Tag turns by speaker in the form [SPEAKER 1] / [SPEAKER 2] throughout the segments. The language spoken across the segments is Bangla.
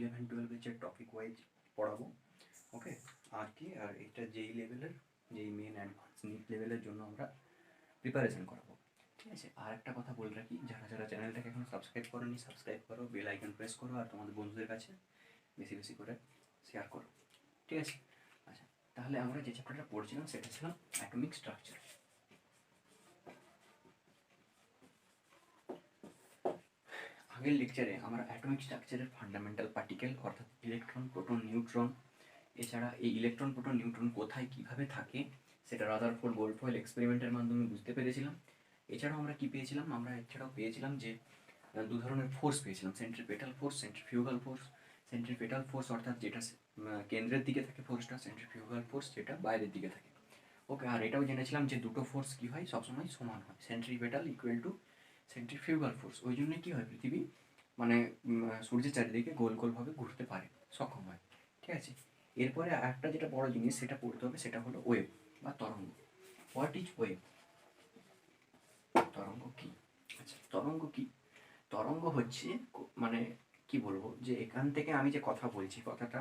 [SPEAKER 1] 11-12 যে টপিক ওয়াইজ পড়াবো। ওকে, আর কি আর এটা যেই লেভেলের যেই মেন অ্যাডভান্স নিট লেভেলের জন্য আমরা প্রিপারেশন করাবো। ঠিক আছে, আর একটা কথা বলে রাখি, যারা যারা চ্যানেলটাকে এখন সাবস্ক্রাইব করোনি সাবস্ক্রাইব করো, বেল আইকন প্রেস করো, আর তোমাদের বন্ধুদের কাছে বেশি বেশি করে শেয়ার করো। ঠিক আছে, আচ্ছা তাহলে আমরা যে চ্যাপ্টারটা পড়ছিলাম সেটা ছিল অ্যাটমিক স্ট্রাকচার। আগের লেকচারে আমরা অ্যাটমিক স্ট্রাকচারের ফান্ডামেন্টাল পার্টিকেল অর্থাৎ ইলেকট্রন, প্রোটন, নিউট্রন, এছাড়া এই ইলেকট্রন, প্রোটন, নিউট্রন কোথায় কীভাবে থাকে সেটা রাদারফোর্ড গোল্ডফয়েল এক্সপেরিমেন্টের মাধ্যমে বুঝতে পেরেছিলাম। এছাড়াও আমরা কী পেয়েছিলাম, আমরা এছাড়াও পেয়েছিলাম যে দু ধরনের ফোর্স পেয়েছিলাম, centripetal force, centrifugal force. Centripetal force অর্থাৎ যেটা কেন্দ্রের দিকে থাকে ফোর্সটা, সেন্ট্রিফিউগাল ফোর্স যেটা বাইরের দিকে থাকে। ওকে, আর এটাও জেনেছিলাম যে দুটো ফোর্স কী হয়, সবসময় সমান হয়, centripetal equal to centrifugal force. ওই জন্যই কী হয়, পৃথিবী মানে সূর্যের চারিদিকে গোল গোলভাবে ঘুরতে পারে, সক্ষম হয়। ঠিক আছে, এরপরে একটা যেটা বড় জিনিস সেটা পড়তে হবে, সেটা হলো ওয়েভ বা তরঙ্গ। What is wave? তরঙ্গ কি? আচ্ছা, তরঙ্গ কি? তরঙ্গ হচ্ছে মানে কি বলবো, যে এখান থেকে আমি যে কথা বলছি কথাটা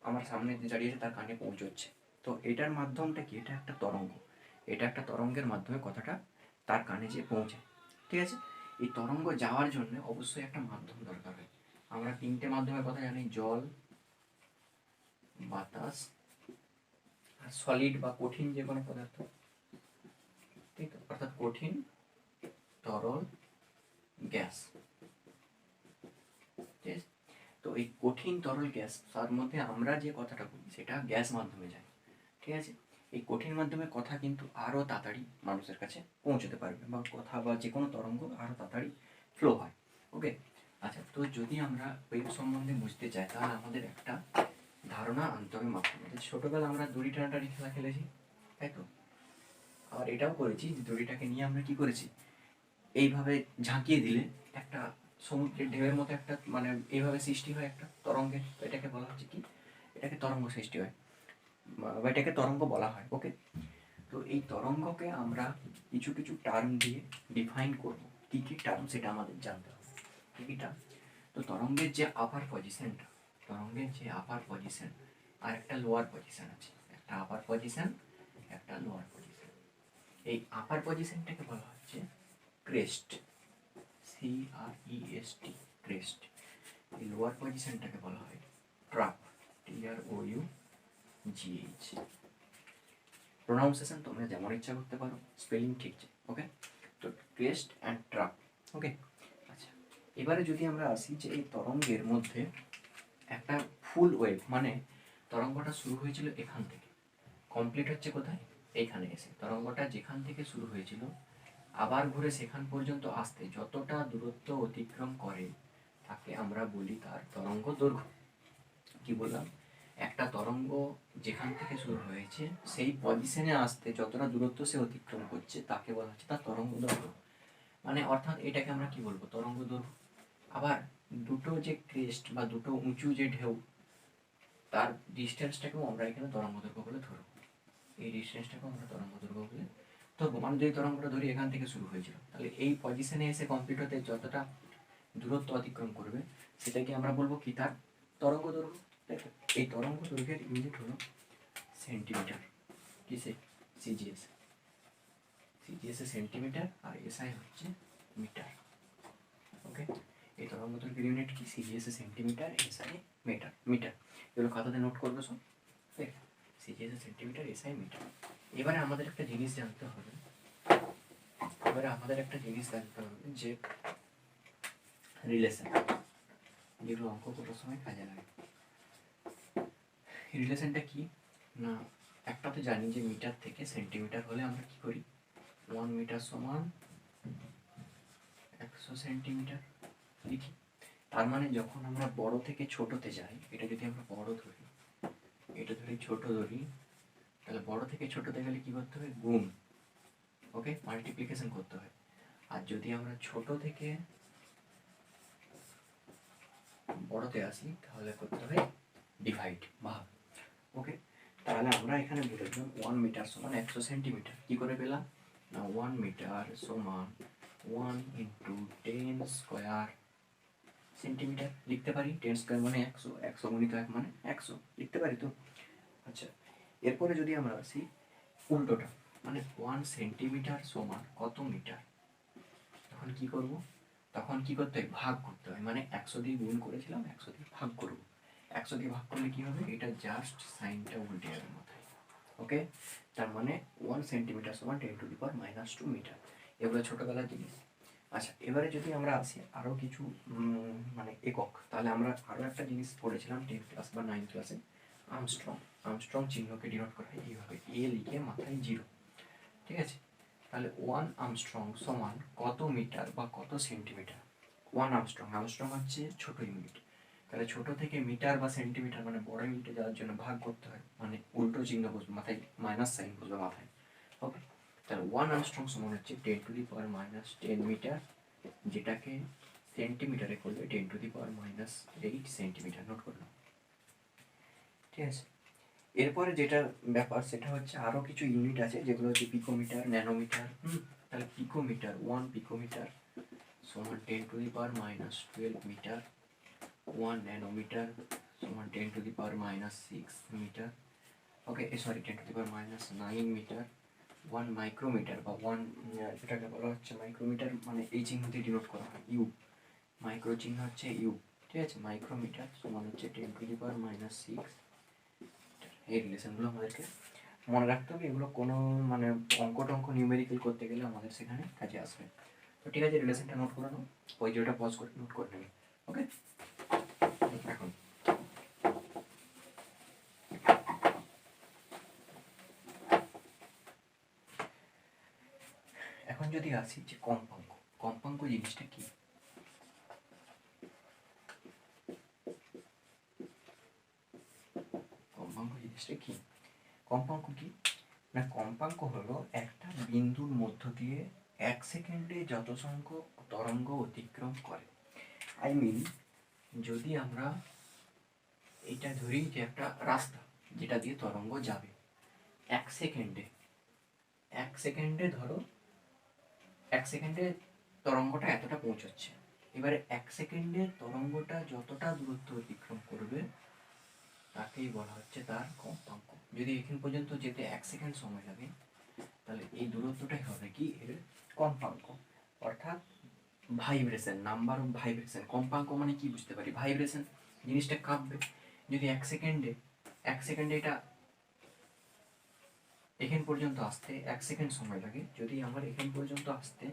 [SPEAKER 1] আমার সামনে যে দাঁড়িয়েছে তার কানে পৌঁছচ্ছে, তো এটার মাধ্যমটা কি? এটা একটা তরঙ্গ, এটা একটা তরঙ্গের মাধ্যমে কথাটা তার কানে যে পৌঁছায়। ঠিক আছে, এই তরঙ্গ যাওয়ার জন্য অবশ্যই একটা মাধ্যম দরকার হয়। আমরা তিনটে মাধ্যমের কথা জানি, জল, বাতাস আর সলিড বা কঠিন যে কোনো পদার্থ। ঠিক, অর্থাৎ কঠিন, তরল, গ্যাস। ঠিক আছে, তো এই কঠিন, তরল, গ্যাস তার মধ্যে আমরা যে কথাটা বলি সেটা গ্যাস মাধ্যমে যায়। ঠিক আছে, এই কঠিন মাধ্যমে কথা কিন্তু আরও তাড়াতাড়ি মানুষের কাছে পৌঁছতে পারবে, বা কথা বা যে কোনো তরঙ্গ আরও তাড়াতাড়ি ফ্লো হয়। ওকে, আচ্ছা, তো যদি আমরা ওয়েভ সম্বন্ধে বুঝতে চাই তাহলে আমাদের একটা ধারণা আনতে হবে মাথার মধ্যে। ছোটোবেলা আমরা দড়ি টানাটানি খেলা খেলেছি, তাই তো? আর এটাও করেছি যে দড়িটাকে নিয়ে আমরা কি করেছি, এইভাবে ঝাঁকিয়ে দিলে একটা সমুদ্রের ঢেউয়ের মতো একটা মানে এইভাবে সৃষ্টি হয় একটা তরঙ্গের, এটাকে বলা হচ্ছে কি, এটাকে তরঙ্গ সৃষ্টি হয় বা এটাকে তরঙ্গ বলা হয়। ওকে, তো এই তরঙ্গকে আমরা কিছু কিছু টার্ম দিয়ে ডিফাইন করব। কী কী টার্ম সেটা আমাদের জানতে হবে। কী কী টার্ম? তো তরঙ্গের যে আপার পজিশনটা, তরঙ্গের যে আপার পজিশন আর একটা লোয়ার পজিশন আছে, একটা আপার পজিশন একটা লোয়ার পজিশন। এই আপার পজিশনটাকে বলা হচ্ছে ক্রেস্ট, CREST, ক্রেস্ট। এই লোয়ার পজিশনটাকে বলা হয় ট্রাপ, TROUGH। প্রোনাউন্সিয়েশন তোমরা যেমন ইচ্ছা করতে পারো, স্পেলিং ঠিক আছে। ওকে, তো ক্রেস্ট অ্যান্ড ট্রাপ। ওকে, আচ্ছা, এবারে যদি আমরা আসি যে এই তরঙ্গের মধ্যে একটা ফুল ওয়েভ, মানে তরঙ্গটা শুরু হয়েছিল এখান থেকে, কমপ্লিট হচ্ছে কোথায়? এইখানে এসে। তরঙ্গটা যেখান থেকে শুরু হয়েছিল আবার ঘুরে সেখান পর্যন্ত আসতে যতটা দূরত্ব অতিক্রম করে তাকে আমরা বলি তার তরঙ্গ দৈর্ঘ্য। কি বললাম? একটা তরঙ্গ যেখান থেকে শুরু হয়েছে সেই পজিশনে আসতে যতটা দূরত্ব সে অতিক্রম করছে তাকে বলা হচ্ছে তার তরঙ্গ দৈর্ঘ্য। মানে অর্থাৎ এটাকে আমরা কি বলবো, তরঙ্গ দৈর্ঘ্য। আবার দুটো যে ক্রেস্ট বা দুটো উঁচু যে ঢেউ, তার ডিস্টেন্সটাকেও আমরা এখানে তরঙ্গ দৈর্ঘ্য বলে ধরবো। এই ডিস্টেন্সটাকেও আমরা তরঙ্গ দৈর্ঘ্য বলে ধরবো। মানে যদি তরঙ্গটা ধরি এখান থেকে শুরু হয়েছিল, তাহলে এই পজিশনে এসে কমপ্লিট হতে যতটা দূরত্ব অতিক্রম করবে সেটাকে আমরা বলবো কি, তার তরঙ্গ দৈর্ঘ্য। এই তরঙ্গ দৈর্ঘ্যের ইউনিট হলো সেন্টিমিটার। কিসে? সিজিএস। সিজিএসে সেন্টিমিটার আর এসআই হচ্ছে মিটার। ওকে, এই তরঙ্গ দৈর্ঘ্যের ইউনিট কি? সিজিএসে সেন্টিমিটার, এসআই মিটার। মিটার এগুলো খাতাতে নোট করবে সব। দেখ, সিজিএসে সেন্টিমিটার, এসআই মিটার। এবারে আমাদের একটা জিনিস জানতে হবে, যে রিলেশন, যেগুলো অঙ্ক করার সময় কাজে লাগে। রিলেশনটা কি না, একটা তো জানি যে মিটার থেকে সেন্টিমিটার হলে আমরা কি করি, 1 মিটার সমান 100 সেন্টিমিটার লিখি। তার মানে যখন আমরা বড় থেকে ছোটতে যাই, এটা যদি আমরা বড় ধরি, এটা ধরি ছোট ধরি, তাহলে বড় থেকে ছোটতে গেলে কি করতে হবে? গুণ। ওকে, মাল্টিপ্লিকেশন করতে হয়। আর যদি আমরা ছোট থেকে বড়তে আসি তাহলে করতে হয় ডিভাইড, ভাগ। ওকে, তাহলে আমরা এখানে বলে দিলাম 1 মিটার সমান 100 সেন্টিমিটার। কী করে পেলাম না, 1 মিটার সমান 1 × 10 স্কোয়ার সেন্টিমিটার লিখতে পারি। 10 স্কোয়ার মানে 100, 100 গুণিত 1 মানে 100 লিখতে পারি তো। আচ্ছা, এরপরে যদি আমরা আসি উল্টোটা, মানে 1 সেন্টিমিটার সমান কত মিটার, তখন কি করব, তখন কি করতে হয়, ভাগ করতে হয়। মানে 100 দিয়ে গুণ করেছিলাম, 100 দিয়ে ভাগ করব। 100 দিয়ে ভাগ করলে কি হবে, এটা জাস্ট সাইনটা উল্টে যাবে মাথায়। ওকে, তার মানে 1 সেন্টিমিটার সমান 10⁻² মিটার। এগুলো ছোটবেলার জিনিস। আচ্ছা, এবারে যদি আমরা আসি আরও কিছু মানে একক, তাহলে আমরা আরও একটা জিনিস পড়েছিলাম 10 ক্লাস বা 9 ক্লাসে, আর্মস্ট্রং। আর্মস্ট্রং চিহ্নকে ডিনোট করা হয় এইভাবে, এ লিখে মাথায় 0। ঠিক আছে, তাহলে 1 আর্মস্ট্রং সমান কত মিটার বা কত সেন্টিমিটার। 1 আর্মস্ট্রং, আর্মস্ট্রং হচ্ছে ছোট ইউনিট, তাহলে ছোট থেকে মিটার বা সেন্টিমিটার মানে বড় ইউনিটে যাওয়ার জন্য ভাগ করতে হয়, মানে উল্টো চিহ্ন বসবে মাথায়, মাইনাস সাইন বসবে মাথায়। ওকে, তাহলে 1 আর্মস্ট্রং সমান হচ্ছে 10⁻10 মিটার, যেটাকে সেন্টিমিটারে করলে 10⁻8 সেন্টিমিটার। নোট করলাম। ঠিক আছে, এরপরে যেটা ব্যাপার সেটা হচ্ছে আরও কিছু ইউনিট আছে যেগুলো হচ্ছে পিকোমিটার, ন্যানোমিটার। তাহলে পিকোমিটার, 1 পিকোমিটার সমান 10⁻12 মিটার, 1 ন্যানোমিটার সমান 10⁻6 মিটার। ওকে, সরি 10⁻9 মিটার। 1 মাইক্রোমিটার বা 1 যেটাকে বলা হচ্ছে মাইক্রোমিটার, মানে এই চিহ্ন দিয়ে ডিনোট করা হয়, ইউ। মাইক্রো চিহ্ন হচ্ছে ইউ। ঠিক আছে, মাইক্রোমিটার সমান হচ্ছে 10⁻6। এই রিলেশনগুলো আমাদেরকে মনে রাখতে হবে, এগুলো কোনো মানে অঙ্ক টঙ্ক নিউমেরিক্যাল করতে গেলে আমাদের সেখানে কাজে আসবে। তো ঠিক আছে, রিলেশনটা নোট করে নাও, ওই যেটা পজ করে নোট করে নেবে। ওকে, এখন এখন যদি আসি যে কম্পাঙ্ক, কম্পাঙ্ক জিনিসটা কি, কম্পাঙ্ক জিনিসটা কি, কম্পাঙ্ক কি না, কম্পাঙ্ক হলো একটা বিন্দুর মধ্য দিয়ে 1 সেকেন্ডে যত সংখ্যক তরঙ্গ অতিক্রম করে। আই মিন, যদি আমরা এটা ধরি যে একটা রাস্তা যেটা দিয়ে তরঙ্গ যাবে, 1 সেকেন্ডে, 1 সেকেন্ডে ধরো 1 সেকেন্ডে তরঙ্গটা এতটা পৌঁছচ্ছে। এবারে 1 সেকেন্ডে তরঙ্গটা যতটা দূরত্ব অতিক্রম করবে তাকেই বলা হচ্ছে তার কম্পাঙ্ক। যদি এখান পর্যন্ত যেতে 1 সেকেন্ড সময় লাগে, তাহলে এই দূরত্বটাই হবে কি এর কম্পাঙ্ক, অর্থাৎ ভাইব্রেশন, নাম্বার অফ ভাইব্রেশন। কম্পাঙ্ক মানে কি বুঝতে পারি, ভাইব্রেশন, জিনিসটা কাঁপবে। যদি 1 সেকেন্ডে এটা এখান পর্যন্ত আসতে 1 সেকেন্ড সময় লাগে, যদি আমার এখান পর্যন্ত আসতে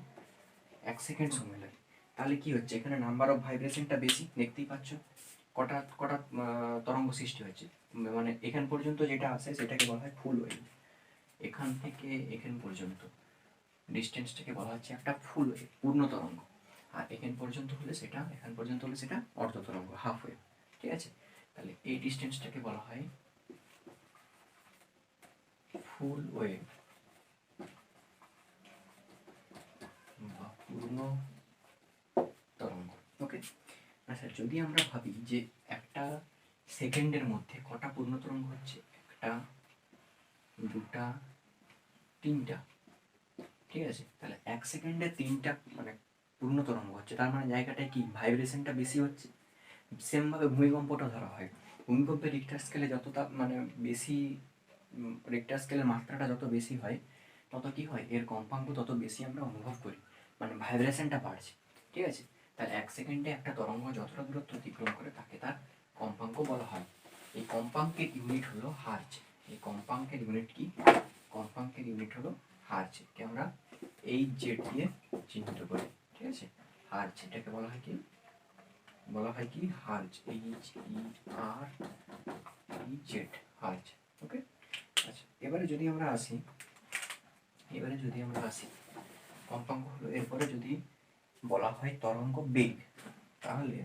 [SPEAKER 1] 1 সেকেন্ড সময় লাগে, তাহলে কি হচ্ছে, এখানে নাম্বার অফ ভাইব্রেশনটা বেশি, দেখতেই পাচ্ছ কটা কটা তরঙ্গ সৃষ্টি হচ্ছে। মানে এখান পর্যন্ত যেটা আসে সেটাকে বলা হয় ফুল ওয়েভ। এখান থেকে এখান পর্যন্ত ডিস্টেন্সটাকে বলা হচ্ছে একটা ফুল ওয়েভ, পূর্ণ তরঙ্গ। আর এখান পর্যন্ত হলে সেটা, এখান পর্যন্ত হলে সেটা অর্ধ তরঙ্গ, হাফ ওয়েভ। ঠিক আছে, তাহলে এই ডিস্টেন্সটাকে বলা হয় ফুল ওয়েভ বা পূর্ণ তরঙ্গ। ওকে, আচ্ছা, যদি আমরা ভাবি যে একটা সেকেন্ডের মধ্যে কটা পূর্ণ তরঙ্গ হচ্ছে, একটা, দুটা, তিনটা। ঠিক আছে, তাহলে 1 সেকেন্ডে 3টা মানে পূর্ণ তরঙ্গ হচ্ছে, তার মানে জায়গাটায় কি ভাইব্রেশনটা বেশি হচ্ছে। সেমভাবে ভূমিকম্পটা ধরা হয়, ভূমিকম্পের রিক্টার স্কেলে যতটা মানে বেশি, রিক্টার স্কেলের মাত্রাটা যত বেশি হয় তত কি হয়, এর কম্পাঙ্ক তত বেশি আমরা অনুভব করি, মানে ভাইব্রেশনটা বাড়ছে। ঠিক আছে, তাহলে 1 সেকেন্ডে একটা তরঙ্গ যতটা দূরত্ব অতিক্রম করে তাকে তার কম্পাঙ্ক বলা হয়। এই কম্পাঙ্কের ইউনিট হলো হার্জ। এই কম্পাঙ্কের ইউনিট কি, কম্পাঙ্কের ইউনিট হলো হার্জ, কে আমরা এইচ জেড দিয়ে চিহ্নিত করি। ঠিক আছে, হার্জ, এটাকে বলা হয় কি, বলা হয় কি হার্জ, HEREZ, হার্জ। ওকে, আচ্ছা, এবারে যদি আমরা আসি কম্পাঙ্ক হলো, এরপরে যদি বলা হয় তরঙ্গ বেগ, তাহলে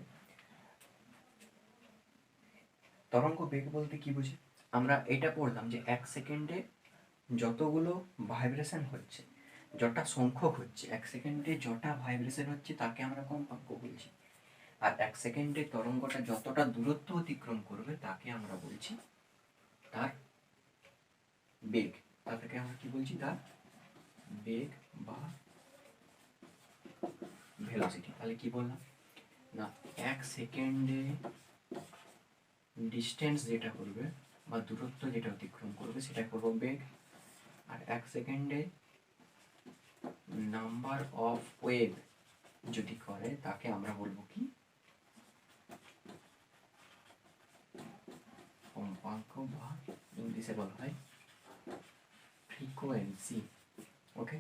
[SPEAKER 1] তরঙ্গ বেগ বলতে কি বুঝি, আমরা এটা পড়লাম যে 1 সেকেন্ডে যতগুলো ভাইব্রেশন হচ্ছে, যটা সংখ্যক হচ্ছে, 1 সেকেন্ডে যটা ভাইব্রেশন হচ্ছে তাকে আমরা কম্পাঙ্ক বলছি। আর 1 সেকেন্ডে তরঙ্গটা যতটা দূরত্ব অতিক্রম করবে তাকে আমরা বলছি তার বেগ। তাকে আমরা কি বলছি, তার বেগ বা ভেলোসিটি। তাহলে কি বললাম, না 1 সেকেন্ডে ডিস্টেন্স যেটা করবে বা দূরত্ব যেটা অতিক্রম করবে সেটা করবো বেগ, আর 1 সেকেন্ডে নাম্বার অফ ওয়েভ যদি করে তাকে আমরা বলবো কি কম্পাঙ্ক, বা ইংলিশে বলা হয় ফ্রিকোয়েন্সি। ওকে,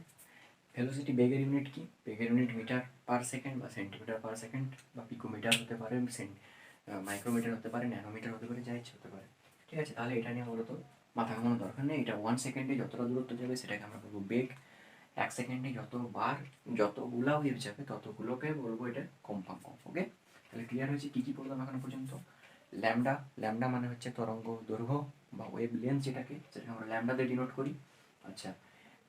[SPEAKER 1] ভেলোসিটি বেগের ইউনিট কি? বেগের ইউনিট মিটার পার সেকেন্ড বা সেন্টিমিটার পার সেকেন্ড বা পিকোমিটার হতে পারে, মাইক্রোমিটার হতে পারে, ন্যানোমিটার হতে পারে, যা ইচ্ছে হতে পারে। ঠিক আছে, তাহলে এটা নিয়ে মূলত মাথা ঘামানোর দরকার নেই। এটা 1 সেকেন্ডে যতটা দূরত্ব যাবে সেটাকে আমরা বলবো বেগ, 1 সেকেন্ডে যতগুলা ওয়েভ যাবে ততগুলোকে বলবো এটা কম্পাঙ্ক। ওকে, তাহলে ক্লিয়ার হয়েছে কী কী বললাম এখন পর্যন্ত? ল্যামডা, ল্যামডা মানে হচ্ছে তরঙ্গ দৈর্ঘ্য বা ওয়েভ লেন্থ, যেটাকে আমরা ল্যামডা দিয়ে ডিনোট করি। আচ্ছা,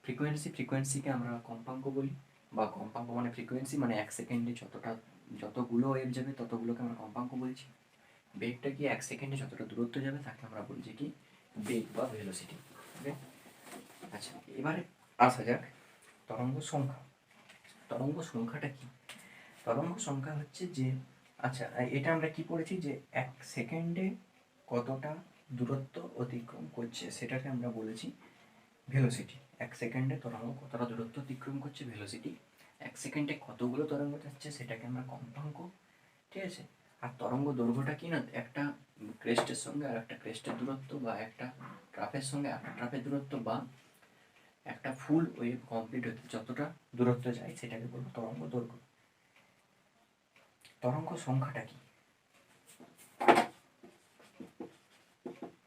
[SPEAKER 1] ফ্রিকোয়েন্সি, ফ্রিকোয়েন্সিকে আমরা কম্পাঙ্ক বলি, বা কম্পাঙ্ক মানে ফ্রিকোয়েন্সি মানে 1 সেকেন্ডে যতগুলো ওয়েভ যাবে ততগুলোকে আমরা কম্পাঙ্ক বলছি। বেগটা কি 1 সেকেন্ডে যতটা দূরত্ব যাবে তাকে আমরা বলছি কি বেগ বা ভেলোসিটি। ওকে, আচ্ছা এবারে আসা যাক তরঙ্গ সংখ্যা। তরঙ্গ সংখ্যাটা কি? তরঙ্গ সংখ্যা হচ্ছে যে, আচ্ছা এটা আমরা কি পড়েছি যে 1 সেকেন্ডে কতটা দূরত্ব অতিক্রম করছে সেটাকে আমরা বলেছি ভেলোসিটি। 1 সেকেন্ডে তরঙ্গ কতটা দূরত্ব অতিক্রম করছে ভেলোসিটি। 1 সেকেন্ডে কতগুলো তরঙ্গ যাচ্ছে সেটাকে আমরা কম্পাঙ্ক। ঠিক আছে, আর তরঙ্গ দৈর্ঘ্যটা কি না, একটা ক্রেস্টের সঙ্গে আর একটা ক্রেস্টের দূরত্ব, বা একটা ট্রাফের সঙ্গে একটা ট্রাফের দূরত্ব, বা একটা ফুল ওয়েভ কমপ্লিট হতে যতটা দূরত্ব যায় সেটাকে বলবো তরঙ্গ দৈর্ঘ্য। তরঙ্গ সংখ্যাটা কি?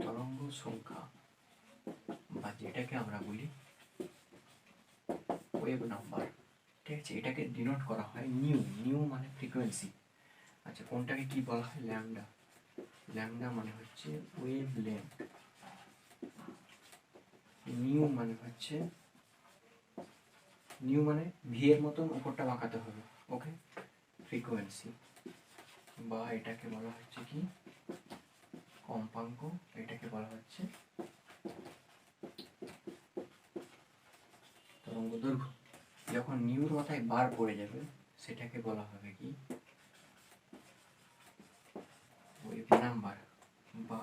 [SPEAKER 1] তরঙ্গ সংখ্যা বা যেটাকে আমরা বলি ওয়েভ নাম্বার। ঠিক আছে, এটাকে ডিনোট করা হয় নিউ, নিউ মানে ফ্রিকোয়েন্সি। আচ্ছা, কোনটাকে কি বলা হয়? ল্যামডা। ল্যামডা মানে হচ্ছে ওয়েভ লেন্থ, নিউ মানে হচ্ছে, নিউ মানে ভি এর মতন উপরটা বাঁকাতে হবে। ওকে, ফ্রিকোয়েন্সি, বা এটাকে বলা হচ্ছে কি কম্পাঙ্ক, এটাকে বলা হচ্ছে তরঙ্গ দৈর্ঘ্য। যখন নিউর মাথায় বার পড়ে যাবে সেটাকে বলা হবে কি ওয়েভ নাম্বার বা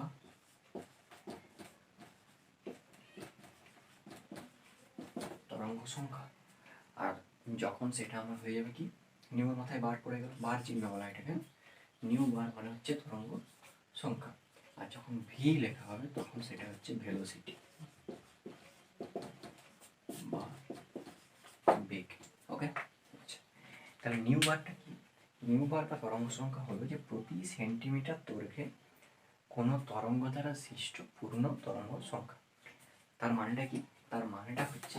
[SPEAKER 1] তরঙ্গ সংখ্যা। আর যখন সেটা আমার হয়ে যাবে কি নিউর মাথায় বার পড়ে গেল, বার চিহ্ন বলা এটাকে, নিউ বার মানে হচ্ছে তরঙ্গ সংখ্যা। আর যখন ভি লেখা হবে তখন সেটা হচ্ছে ভেলোসিটি বা বেগ। ওকে, আচ্ছা তাহলে নিউ বারটা কি? নিউ বার বা তরঙ্গ সংখ্যা হলো যে প্রতি সেন্টিমিটার দৈর্ঘ্যে কোনো তরঙ্গ দ্বারা সৃষ্ট পূর্ণ তরঙ্গ সংখ্যা। তার মানেটা কি? তার মানেটা হচ্ছে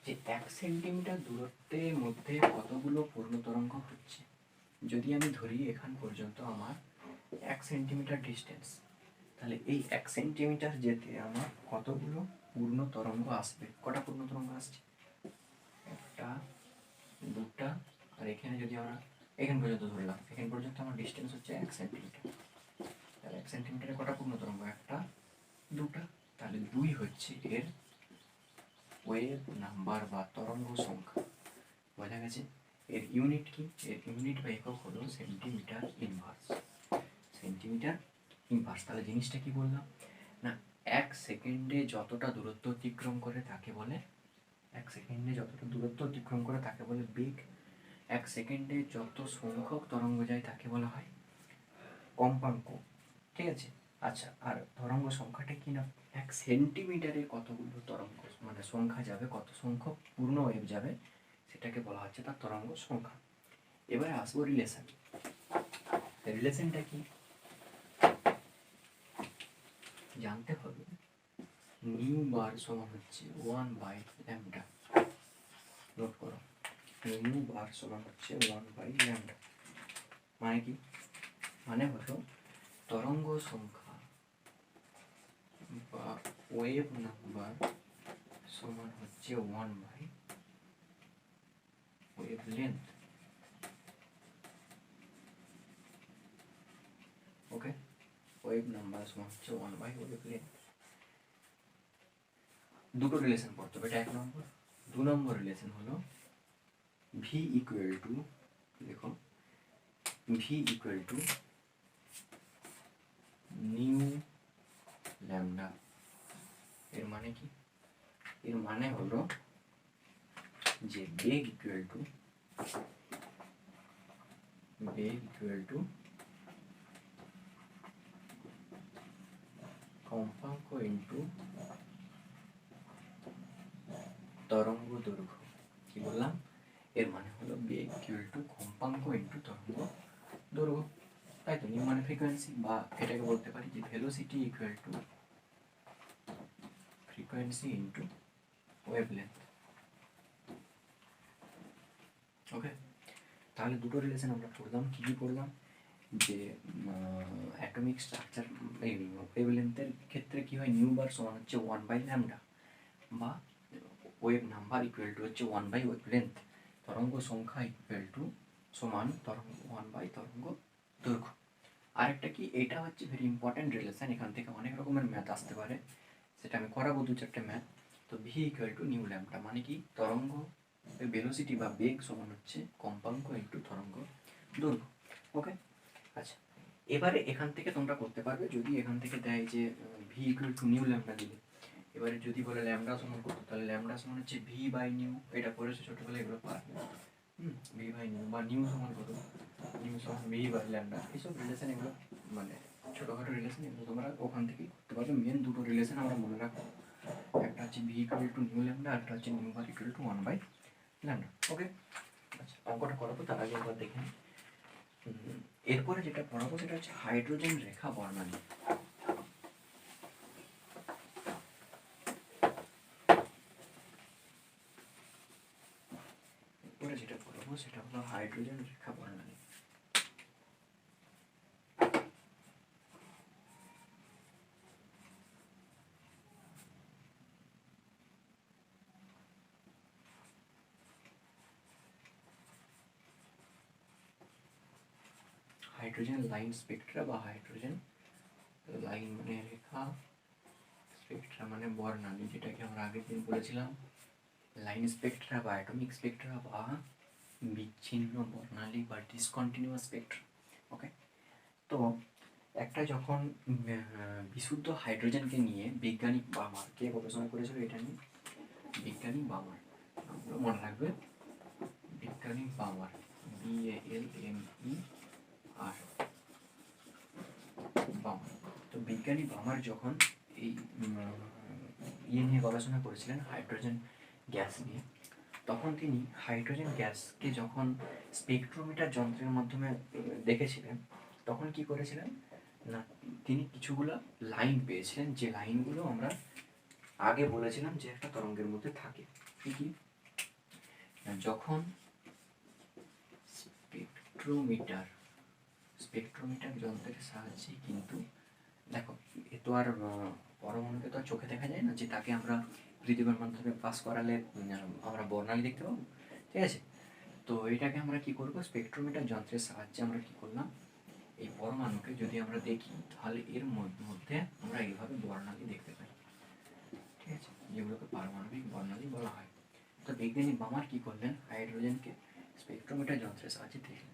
[SPEAKER 1] যে 1 সেন্টিমিটার দূরত্বের মধ্যে কতগুলো পূর্ণ তরঙ্গ হচ্ছে। যদি আমি ধরি এখান পর্যন্ত আমার 1 সেন্টিমিটার ডিস্টেন্স, তাহলে এই 1 সেন্টিমিটার যেতে আমার কতগুলো পূর্ণ তরঙ্গ আসবে? কটা পূর্ণ তরঙ্গ আসছে? একটা, দুটা, আর এখানে যদি আমরা এখান পর্যন্ত ধরলাম, এখান পর্যন্ত আমার ডিস্টেন্স হচ্ছে 1 সেন্টিমিটার, তাহলে 1 সেন্টিমিটারে কটা পূর্ণ তরঙ্গ? একটা, দুটা, তাহলে 2 হচ্ছে এর ওয়েভ নাম্বার বা তরঙ্গ সংখ্যা। বোঝা গেছে? এর ইউনিট কি? এর ইউনিট বা একক হলো সেন্টিমিটার ইনভার্স। Centimetre inverse. তাহলে জিনিসটা কি বললাম না, 1 সেকেন্ডে যতটা দূরত্ব অতিক্রম করে তাকে বলে, 1 সেকেন্ডে যতটা দূরত্ব অতিক্রম করে তাকে বলে বেগ। 1 সেকেন্ডে যত সংখ্যক তরঙ্গ যায় তাকে বলা হয় কম্পাঙ্ক। ঠিক আছে, আচ্ছা আর তরঙ্গ সংখ্যাটা কি না, 1 সেন্টিমিটারে কতগুলো তরঙ্গ মানে সংখ্যা যাবে, কত সংখ্যক পূর্ণ ওয়েভ যাবে সেটাকে বলা হচ্ছে তার তরঙ্গ সংখ্যা। এবারে আসবো রিলেশন। রিলেশনটা কি জানতে হবে। নিউ বার সমান হচ্ছে 1/λ। নোট করো, নিউ বার সমান হচ্ছে 1/λ। মানে কি? মানে হলো তরঙ্গ সংখ্যা বা ওয়েভ নাম্বার সমান হচ্ছে 1/ওয়েভ লেন্থ। ওকে, ওয়েভ নাম্বার সমান হচ্ছে 1/ওয়েভ লেন্থ। দুটো রিলেশন পড়তে হবে, এটা 1 নম্বর। 2 নম্বর রিলেশন হলো ভি ইকুয়াল টু, দেখো V equal to nu lambda. এর মানে কি? এর মানে হলো যে বেগ ইকুয়াল টু কম্পাঙ্ক ইন্টু তরঙ্গ দৈর্ঘ্য। কি বললাম? এর মানে হলো বেগ ইকুয়াল টু কম্পাঙ্ক ইন্টু তরঙ্গ দৈর্ঘ্য, তাই তো? নিউ মানে ফ্রিকোয়েন্সি, বা এটাকে বলতে পারি যে velocity equal to frequency into wavelength. Okay, তাহলে দুটো রিলেশন আমরা পড়লাম। কি কি পড়লাম? যে অ্যাটমিক স্ট্রাকচার এই ওয়েভলেন্থের ক্ষেত্রে কি হয়, নিউ বার সমান হচ্ছে 1/λ, বা ওয়েভ নাম্বার ইকুয়াল টু হচ্ছে 1/ওয়েভ লেন্থ, তরঙ্গ সংখ্যা ইকুয়াল টু সমান তরঙ্গ 1/তরঙ্গ দৈর্ঘ্য। আরেকটা কি, এটা হচ্ছে ভেরি ইম্পর্টেন্ট রিলেশন, এখান থেকে অনেক রকমের ম্যাথ আসতে পারে, সেটা আমি করাবো 2-4টে ম্যাথ। তো V equal to nu lambda মানে কি, তরঙ্গ ভেলোসিটি বা বেগ সমান হচ্ছে কম্পাঙ্ক ইন্টু তরঙ্গ দৈর্ঘ্য। ওকে, আচ্ছা, এবারে এখান থেকে তোমরা করতে পারবে, যদি এখান থেকে দেয় যে V equal to nu lambda দিলে, এবারে যদি বলে ল্যামডা সমান কত, তাহলে ল্যামডা সমান হচ্ছে ভি বাই নিউ, এটা করেছে ছোটবেলায়, এগুলো পারবে। ভি বাই নিউ, বা নিউ সমান কত, নিউ সমান ভি বাই ল্যামডা। এইসব রিলেশন, এগুলো মানে ছোটোখাটো রিলেশন, এগুলো তোমরা ওখান থেকেই করতে পারবে। মেন দুটো রিলেশন আমরা মনে রাখবো, একটা হচ্ছে V equal to nu lambda, আর একটা হচ্ছে nu bar equal to 1/λ। Okay, আচ্ছা, অঙ্কটা করাবো তার আগে একবার দেখে নিই। এরপরে যেটা পড়াবো সেটা হচ্ছে হাইড্রোজেন রেখা বর্ণালী। এরপরে যেটা পড়াবো সেটা হলো হাইড্রোজেন রেখা বর্ণালী। হাইড্রোজেন লাইন স্পেকট্রা বা হাইড্রোজেন লাইন মানে রেখা, স্পেকট্রা মানে বর্ণালী, যেটাকে আমরা আগের দিন বলেছিলাম লাইন স্পেকট্রা বা অ্যাটমিক স্পেকট্রা বা বিচ্ছিন্ন বর্ণালী বা ডিসকন্টিনিউয়াস স্পেকট্রা। ওকে, তো একটা যখন বিশুদ্ধ হাইড্রোজেনকে নিয়ে বিজ্ঞানী বামার কে গবেষণা করেছিল, এটা নিয়ে বিজ্ঞানী বামার, মনে রাখবে বিজ্ঞানী বামার, BALMER, বামার। তো বিজ্ঞানী বামার যখন এই ইয়ে নিয়ে গবেষণা করেছিলেন হাইড্রোজেন গ্যাস নিয়ে, তখন তিনি হাইড্রোজেন গ্যাসকে যখন স্পেকট্রোমিটার যন্ত্রের মাধ্যমে দেখেছিলেন, তখন কি করেছিলেন না, তিনি কিছুগুলো লাইন পেয়েছিলেন, যে লাইনগুলো আমরা আগে বলেছিলাম যে একটা তরঙ্গের মধ্যে থাকে। কি যখন স্পেকট্রোমিটার যন্ত্রের সাহায্যে, কিন্তু দেখো এ তো আর পরমাণুকে তো আর চোখে দেখা যায় না, যে তাকে আমরা পৃথিবীর মাধ্যমে পাস করালে আমরা বর্ণালী দেখতে পাবো, ঠিক আছে? তো এটাকে আমরা কি করব, স্পেকট্রোমিটার যন্ত্রের সাহায্যে আমরা কি করলাম, এই পরমাণুকে যদি আমরা দেখি, তাহলে এর মধ্যে আমরা এইভাবে বর্ণালী দেখতে পাই, ঠিক আছে, যেগুলোকে পারমাণবিক বর্ণালী বলা হয়। তো বিজ্ঞানী বামার কি করলেন, হাইড্রোজেনকে স্পেকট্রোমিটার যন্ত্রের সাহায্যে দেখলেন,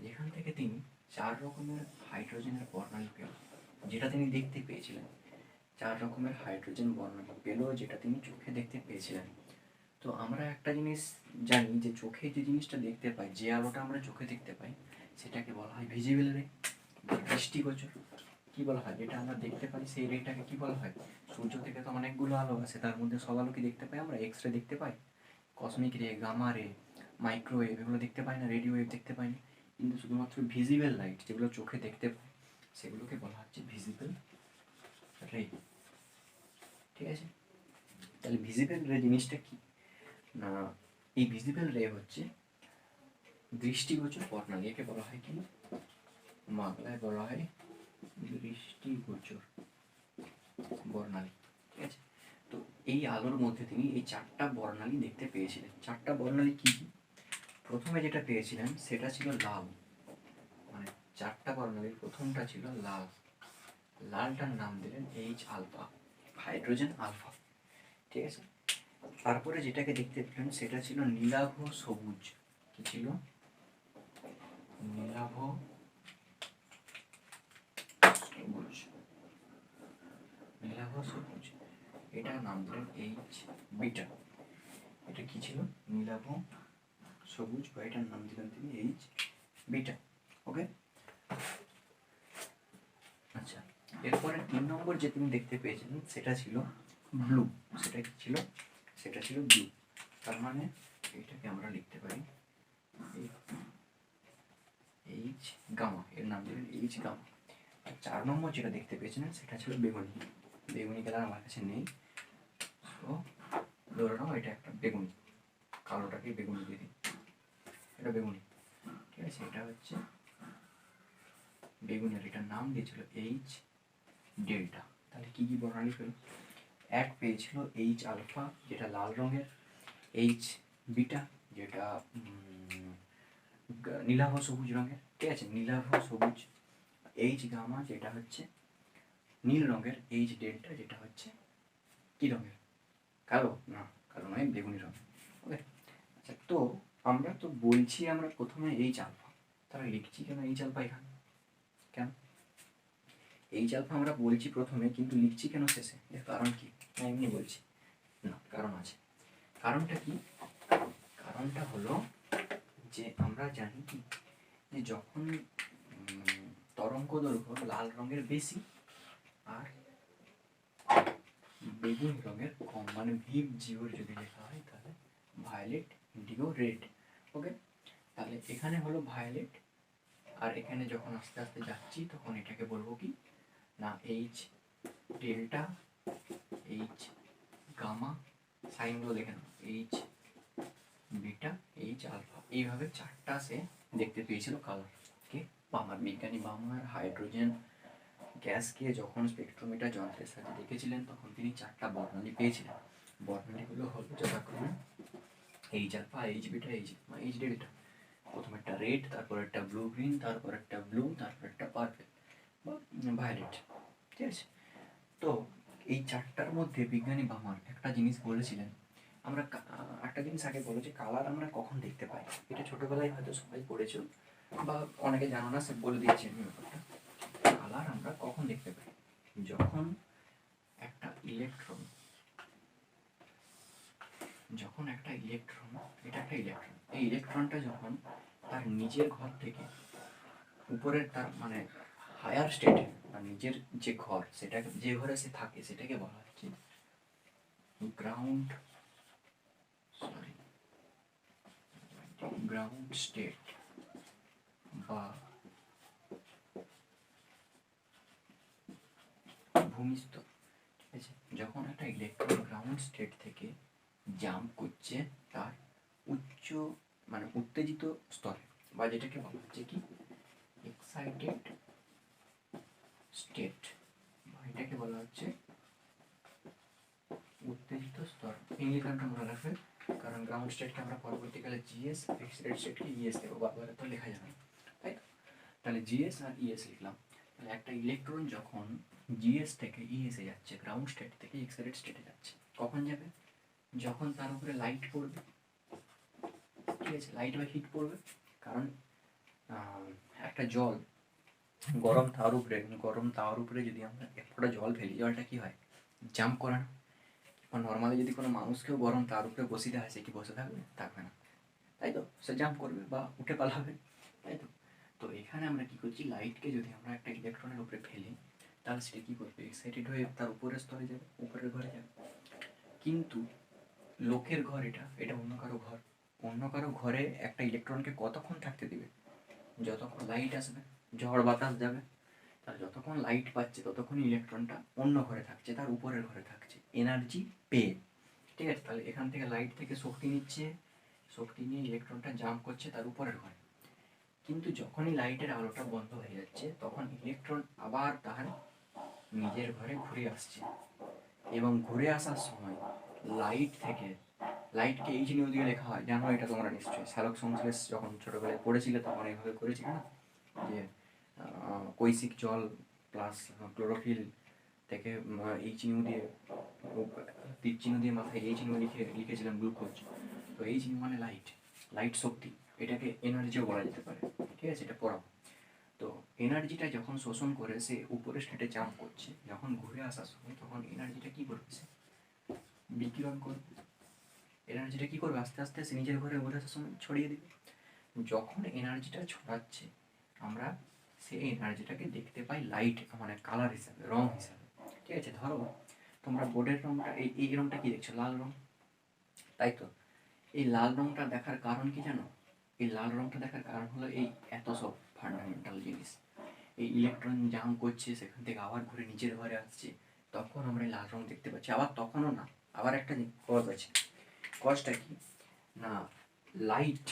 [SPEAKER 1] যেখান থেকে তিনি 4 রকমের হাইড্রোজেনের বর্ণালী পেল, যেটা তিনি দেখতে পেয়েছিলেন। 4 রকমের হাইড্রোজেন বর্ণালী পেল, যেটা তিনি চোখে দেখতে পেয়েছিলেন। তো আমরা একটা জিনিস জানি, যে চোখে যে জিনিসটা দেখতে পাই, যে আলোটা আমরা চোখে দেখতে পাই, সেটাকে বলা হয় ভিজিবল রে বা দৃষ্টিগোচর। কি বলা হয়, যেটা আমরা দেখতে পাই সেই রেটাকে কি বলা হয়? সূর্য থেকে তো অনেকগুলো আলো আছে, তার মধ্যে সব আলো কি দেখতে পাই আমরা? এক্স রে দেখতে পাই, কসমিক রে, গামা রে, মাইক্রোওয়েভ, এগুলো দেখতে পাই না, রেডিও ওয়েভ দেখতে পাই না, কিন্তু শুধুমাত্র ভিজিবল লাইট যেগুলো চোখে দেখতে পাই, সেগুলোকে বলা হচ্ছে ভিজিবল রে, ঠিক আছে? তাহলে ভিজিবল রে জিনিসটা কি না, এই ভিজিবল রে হচ্ছে দৃষ্টিগোচর বর্ণালী, একে বলা হয় কি, বাংলায় বলা হয় দৃষ্টিগোচর বর্ণালী, ঠিক আছে? তো এই আলোর মধ্যে তিনি এই 4টা বর্ণালী দেখতে পেয়েছিলেন। 4টা বর্ণালী কি কি? প্রথমে যেটা পেয়েছিলেন সেটা ছিল লাল, মানে 4টা বর্ণালীর প্রথমটা ছিল লাল, লালটার নাম দিলেন H আলফা, হাইড্রোজেন আলফা, ঠিক আছে? তারপরে যেটাকে দেখতে পেলেন সেটা ছিল নীলাভ সবুজ, কি ছিল? নীলাভ সবুজ, নীলাভ সবুজ, এটার নাম দিলেন এইচ বিটা। এটা কি ছিল? নীলাভ সবুজ, বা এটার নাম দিলেন তিনি এইচ বিটা। ওকে, আচ্ছা, এরপরে 3 নম্বর যে তুমি দেখতে পেয়েছেন সেটা ছিল ব্লু। সেটা কি ছিল? সেটা ছিল ব্লু। তার মানে এটাকে আমরা লিখতে পারি এইচ গামা, এর নাম দিলেন এইচ গামা। আর 4 নম্বর যেটা দেখতে পেয়েছিলেন সেটা ছিল বেগুনি। বেগুনি কালার আমার কাছে নেই, তো ধরে নাও এটা একটা বেগুনি, কালোটাকে বেগুনি দিয়ে দিই, এটা বেগুনি, ঠিক আছে? এটা হচ্ছে বেগুনি, আর এটার নাম দিয়েছিল এইচ ডেল্টা। তাহলে কি কি বর্ণালী পেল? এক পেয়েছিল এইচ আলফা যেটা লাল রঙের, এইচ বিটা যেটা নীলাভ সবুজ রঙের, ঠিক আছে? নীলাভ সবুজ, এইচ গামা যেটা হচ্ছে নীল রঙের, এইচ ডেল্টা যেটা হচ্ছে কি রঙের? কালো না, কালো নয়, বেগুনি রঙের। ওকে, আচ্ছা, তো আমরা তো বলছি আমরা প্রথমে এইচ আলফা, তাহলে লিখছি কেন এইচ আলফা এখানে? কেন এইচ আলফা আমরা বলছি প্রথমে, কিন্তু লিখছি কেন শেষে? এর কারণ কি? না এমনি বলছি? না, কারণ আছে। কারণটা কি? কারণটা হলো যে আমরা জানি কি, যে যখন তরঙ্গ দৈর্ঘ্য লাল রঙের বেশি আর বেগুনি রঙের কম, মানে ভিভ জিওর যদি লেখা হয় তাহলে ভায়োলেট, ইন্ডিগো, রেড। ওকে, তাহলে এখানে হলো ভায়োলেট, আর এখানে যখন আস্তে আস্তে যাচ্ছি তখন এটাকে বলবো কি না এইচ ডেল্টা, এইচ গামা, সাইনগুলো দেখে নাও, এইচ বিটা, এইচ আলফা, এইভাবে 4টা সে দেখতে পেয়েছিল কালার। কে? বামার, বিজ্ঞানী বামার হাইড্রোজেন গ্যাসকে যখন স্পেকট্রোমিটার যন্ত্রের সাথে দেখেছিলেন তখন তিনি 4টা বর্ণালী পেয়েছিলেন। বর্ণালীগুলো হলো যথাক্রমে H alpha, H beta, H delta. প্রথমে একটা রেড, তারপর একটা ব্লু গ্রিন, তারপর একটা ব্লু, তারপর একটা পার্পল বা ভায়োলেট, ঠিক আছে? তো এই 4টার মধ্যে বিজ্ঞানী বামার একটা জিনিস বলেছিলেন, আমরা একটা জিনিস আগে বলো যে কালার আমরা কখন দেখতে পাই। এটা ছোটবেলায় হয়তো সবাই পড়েছো বা অনেকে জানো না, সে বলে দিয়েছি আমি ব্যাপারটা। কালার আমরা কখন দেখতে পাই? যখন একটা ইলেকট্রন, এটা একটা ইলেকট্রন, এই ইলেকট্রনটা যখন তার নিজের ঘর থেকে উপরের, তার মানে হায়ার স্টেটে, তার নিজের যে ঘর, সেটাকে যে ঘরে সে থাকে সেটাকে বলা হচ্ছে গ্রাউন্ড স্টেট বা ভূমিস্তর, ঠিক আছে? যখন একটা ইলেকট্রন গ্রাউন্ড স্টেট থেকে জাম্প করছে তার উচ্চ, মানে উত্তেজিত স্তরে, বা যেটাকে বলা হচ্ছে কি এক্সাইটেড স্টেট, বা এটাকে বলা হচ্ছে উত্তেজিত স্তর। ইংলিশটা মনে রাখবে, কারণ গ্রাউন্ড স্টেটকে আমরা পরবর্তীকালে জিএস, এক্সাইটেড স্টেটকে ইএস দেবো, বারবার তো লেখা যাবে না, তাই তো? তাহলে জিএস আর ইএস লিখলাম। তাহলে একটা ইলেকট্রন যখন জিএস থেকে ইএসে যাচ্ছে, গ্রাউন্ড স্টেট থেকে এক্সাইটেড স্টেটে যাচ্ছে, কখন যাবে? যখন তার উপরে লাইট পড়বে, ঠিক আছে? লাইট বা হিট পড়বে। কারণ একটা জল গরম তাওয়ার উপরে যদি আমরা এক ফোঁটা জল ফেলি, জলটা কি হয়? জাম্প করে না? আর নর্মালি যদি কোনো মানুষকেও গরম তার উপরে বসে দেওয়া হয়, সে কি বসে থাকবে? থাকবে না, তাই তো? সে জাম্প করবে বা উঠে পালাবে, তাই তো? তো এখানে আমরা কি করছি, লাইটকে যদি আমরা একটা ইলেকট্রনের উপরে ফেলি তাহলে সেটা কি করবে? এক্সাইটেড হয়ে তার উপরের স্তরে যাবে, উপরের ঘরে যাবে। কিন্তু লোকের ঘর, এটা অন্য কারো ঘরে একটা ইলেকট্রনকে কতক্ষণ থাকতে দিবে? যতক্ষণ লাইট আসবে, ঝড় বাতাস যাবে। তার যতক্ষণ লাইট পাচ্ছে ততক্ষণ ইলেকট্রনটা অন্য ঘরে থাকছে, তার উপরের ঘরে থাকছে এনার্জি পেয়ে, ঠিক আছে? তাহলে এখান থেকে লাইট থেকে শক্তি নিচ্ছে, শক্তি নিয়ে ইলেকট্রনটা জাম্প করছে তার উপরের ঘরে। কিন্তু যখনই লাইটের আলোটা বন্ধ হয়ে যাচ্ছে তখন ইলেকট্রন আবার তার নিজের ঘরে ঘুরে আসছে, এবং ঘুরে আসার সময় লাইটকে এইচ নিউ দিয়ে লেখা হয়, জানো এটা তোমরা নিশ্চয়ই, শ্যালক সংশ্লেষ যখন ছোটবেলায় পড়েছিলে তখন এইভাবে করেছিলে না, যে কৈশিক জল প্লাস ক্লোরোফিল থেকে এইচ নিউ দিয়ে, তীর চিহ্ন দিয়ে মাথায় এইচ নিউ লিখেছিলাম গ্লুকোজ। তো এইচ নিউ মানে লাইট শক্তি, এটাকে এনার্জিও বলা যেতে পারে। ঠিক আছে, এটা পড়াবো। তো এনার্জিটা যখন শোষণ করে সে উপরে স্টেটে জাম্প করছে, যখন ঘুরে আসার সময় তখন এনার্জিটা কী করবে, সে বিকিরণ করবে। এনার্জিটা কী করবে, আস্তে আস্তে সে নিজের ঘরে ঘুরে আসার সময় ছড়িয়ে দেবে। যখন এনার্জিটা ছড়াচ্ছে আমরা সেই এনার্জিটাকে দেখতে পাই লাইট, মানে কালার হিসাবে, রং হিসাবে। ঠিক আছে, ধরো তোমরা বোর্ডের রংটা, এই রংটা কি দেখছো, লাল রং, তাই তো? এই লাল রংটা দেখার কারণ কি জানো? এই লাল রংটা দেখার কারণ হলো এই এত সব ফান্ডামেন্টাল জিনিস। এই ইলেকট্রন জাম করছে, সেখান থেকে আবার ঘুরে নিচের ঘরে আসছে, তখন আমরা এই লাল রং দেখতে পাচ্ছি। আবার তখনও না, আবার একটা কজ আছে। কজটা কি না, লাইট,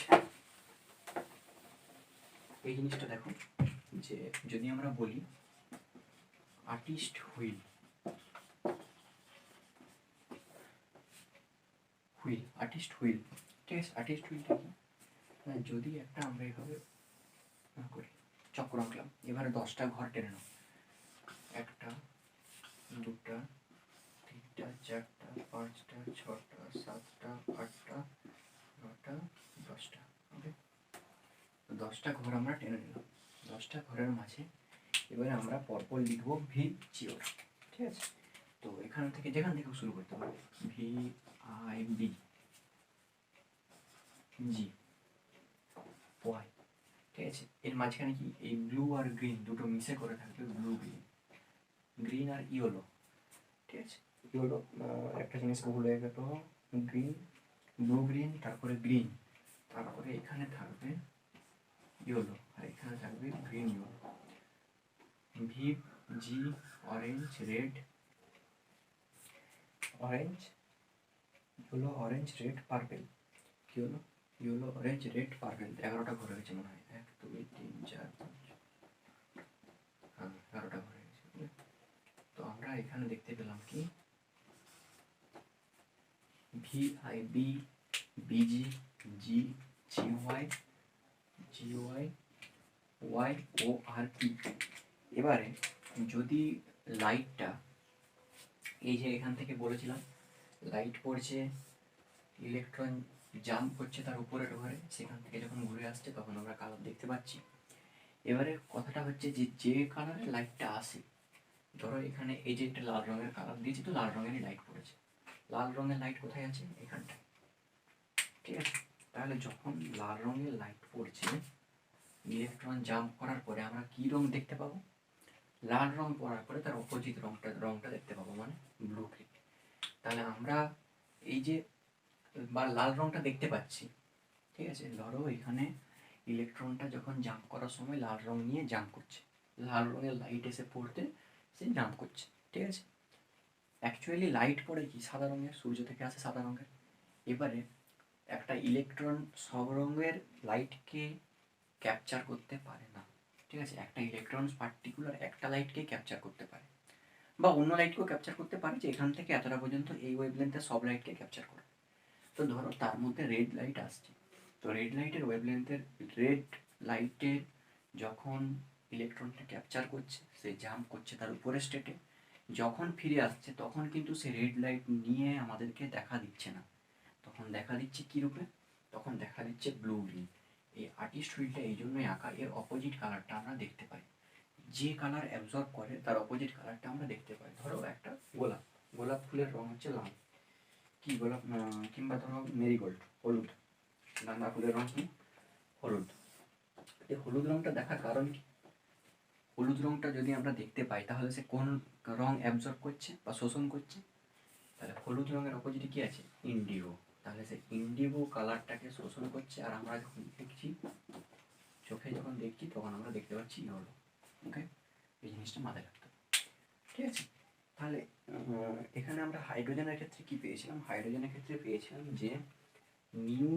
[SPEAKER 1] এই জিনিসটা দেখো, যে যদি আমরা বলি আর্টিস্ট হুইল, আর্টিস্ট হুইল, ঠিক আছে, আর্টিস্ট হুইলটা কি, যদি একটা আমরা এইভাবে করি, চক্র আঁকলাম, এবারে 10টা ঘর টেনে নাও, 1টা 2টা 3টা 4টা 5টা 6টা 7টা 8টা 9টা 10টা, ওকে, 10টা ঘর আমরা টেনে নিলাম। 10টা ঘরের মাঝে এবারে আমরা পরপর লিখব ভি জিও, ঠিক আছে। তো এখান থেকে যেখান থেকে শুরু করতে পারি, V I B G Y, ঠিক আছে। এর মাঝখানে কি এই ব্লু আর গ্রিন দুটো মিশে করে থাকবে, ব্লু গ্রিন, গ্রিন আর ইয়েলো, ঠিক আছে। ইয়েলো, একটা জিনিস ভুল হয়ে গেল, গ্রিন, ব্লু গ্রিন, তারপরে গ্রিন, তারপরে এখানে থাকবে ইয়েলো, আর এখানে থাকবে green yellow. V G orange red, orange yellow orange red purple, কি হলো, ইয়েলো অরেঞ্জ রেড পার্পেল। 11টা ঘরে গেছে মনে হয়, 1 2 3 4 5, হ্যাঁ 11টা ঘরে গেছে। তো আমরা এখানে দেখতে পেলাম কি, V I B BG G G Y Y O R P. এবারে যদি লাইটটা, এই যে এখান থেকে বলেছিলাম লাইট পড়ছে, ইলেকট্রন জাম্প করছে তার উপরের ঘরে, সেখান থেকে যখন ঘুরে আসছে তখন আমরা কালার দেখতে পাচ্ছি। এবারে কথাটা হচ্ছে যে যে কালারের লাইটটা আসে, ধরো এখানে এই যে একটা লাল রঙের কালার দিয়েছি, তো লাল রঙেরই লাইট পড়েছে। লাল রঙের লাইট কোথায় আছে, এখানটায়, ঠিক আছে। তাহলে যখন লাল রঙের লাইট পড়ছে, ইলেকট্রন জাম্প করার পরে আমরা কি রং দেখতে পাবো, লাল রং পড়ার পরে তার অপোজিট রংটা দেখতে পাবো, মানে ব্লু গ্রিন। তাহলে আমরা এই যে বা লাল রংটা দেখতে পাচ্ছি, ঠিক আছে। ধরো এখানে ইলেকট্রনটা যখন জাম্প করার সময় লাল রং নিয়ে জাম্প করছে, লাল রঙের লাইট এসে পড়তে সে জাম্প করছে, ঠিক আছে। অ্যাকচুয়ালি লাইট পড়ে কি সাদা রঙের, সূর্য থেকে আসে সাদা রঙের। এবারে একটা ইলেকট্রন সব রঙের লাইটকে ক্যাপচার করতে পারে না, ঠিক আছে। একটা ইলেকট্রন পার্টিকুলার একটা লাইটকে ক্যাপচার করতে পারে, বা অন্য লাইটকেও ক্যাপচার করতে পারে, যে এখান থেকে এতটা পর্যন্ত এই ওয়েভলেন্থে সব লাইটকে ক্যাপচার করে। তো ধরো তার মধ্যে রেড লাইট আসছে, তো রেড লাইটের ওয়েভলেন্থের, রেড লাইটের যখন ইলেকট্রনটা ক্যাপচার করছে, সে জাম্প করছে তার উপরের স্টেটে, যখন ফিরে আসছে তখন কিন্তু সে রেড লাইট নিয়ে আমাদেরকে দেখা দিচ্ছে না, তখন দেখা দিচ্ছে কী রূপে, তখন দেখা দিচ্ছে ব্লু গ্রিন। এই আর্টিস্ট হুইলটা এই জন্যই আঁকা, এর অপোজিট কালারটা আমরা দেখতে পাই, যে কালার অ্যাবজর্ব করে তার অপোজিট কালারটা আমরা দেখতে পাই। ধরো একটা গোলাপ, গোলাপ ফুলের রং হচ্ছে লাল, কি গোলাপ, কিংবা ধরো মেরিগোল্ড হলুদ, গাঁদা ফুলের রং কি হলুদ। এই হলুদ রংটা দেখার কারণ কি, হলুদ রংটা যদি আমরা দেখতে পাই তাহলে সে কোন রং অ্যাবজর্ব করছে বা শোষণ করছে, তাহলে হলুদ রঙের অপোজিটে কি আছে, ইন্ডিগো। তাহলে সে ইন্ডিগো কালারটাকে শোষণ করছে, আর আমরা যখন দেখছি, চোখে যখন দেখছি তখন আমরা দেখতে পাচ্ছি ইয়েলো, ওকে। এই জিনিসটা মাথায় রাখতে হবে, ঠিক আছে। তাহলে এখানে আমরা হাইড্রোজেনের ক্ষেত্রে কি পেয়েছিলাম, হাইড্রোজেনের ক্ষেত্রে পেয়েছিলাম যে নিউ,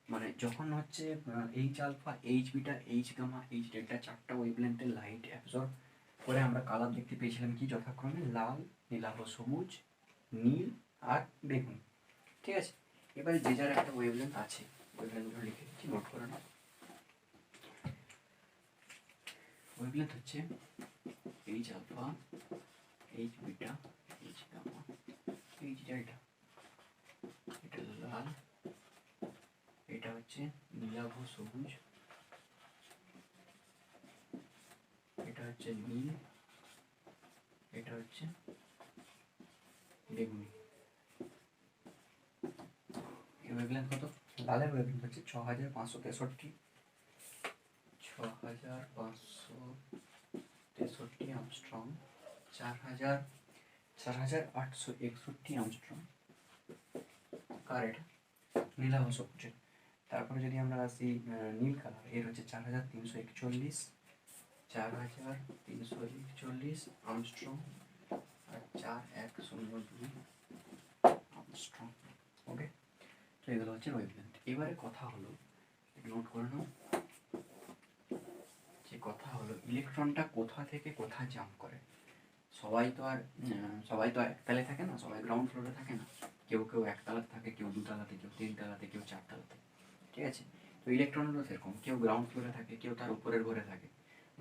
[SPEAKER 1] মানে যখন হচ্ছে H alpha H beta H gamma H delta 4টা ওয়েভলেন্থের লাইট অ্যাবজর্ব করে আমরা কালার দেখতে পেয়েছিলাম কি, যথাক্রমে লাল, নীলাভ সবুজ, নীল আর বেগুনি, ঠিক আছে। এবারে যে যার একটা ওয়েভলেন্থ আছে, ওয়েভলেন্থগুলো লিখে দিচ্ছি, নোট করে নাও। ওয়েভলেন্থ হচ্ছে H alpha H beta H gamma H delta, এটা লাল, এটা হচ্ছে নীলাভ সবুজ, হচ্ছে নীল, এটা হচ্ছে বেগুনি। এর ওয়েভলেন্থ কত? লালের ওয়েভলেন্থ হচ্ছে 6563, 6563 অ্যাংস্ট্রম, 4861 অ্যাংস্ট্রম। কার এটা? নীলাভ সবুজের। তারপরে যদি আমরা আসি নীল কালার, এর হচ্ছে 4341, 4341 আর্মস্ট্রং আর 4102 আর্মস্ট্রং। ওকে, তো এগুলো হচ্ছে ওয়েভলেন্থ। এবারে কথা হলো, নোট করে নাও, যে কথা হলো ইলেকট্রনটা কোথা থেকে কোথা জাম্প করে। সবাই তো আর একতলায় থাকে না, সবাই গ্রাউন্ড ফ্লোরে থাকে না, কেউ কেউ একতলাতে থাকে, কেউ দুতলাতে, কেউ তিনতলাতে, কেউ চারতলাতে, ঠিক আছে। তো ইলেকট্রনগুলো সেরকম, কেউ গ্রাউন্ড ফ্লোরে থাকে, কেউ তার উপরের ঘরে থাকে।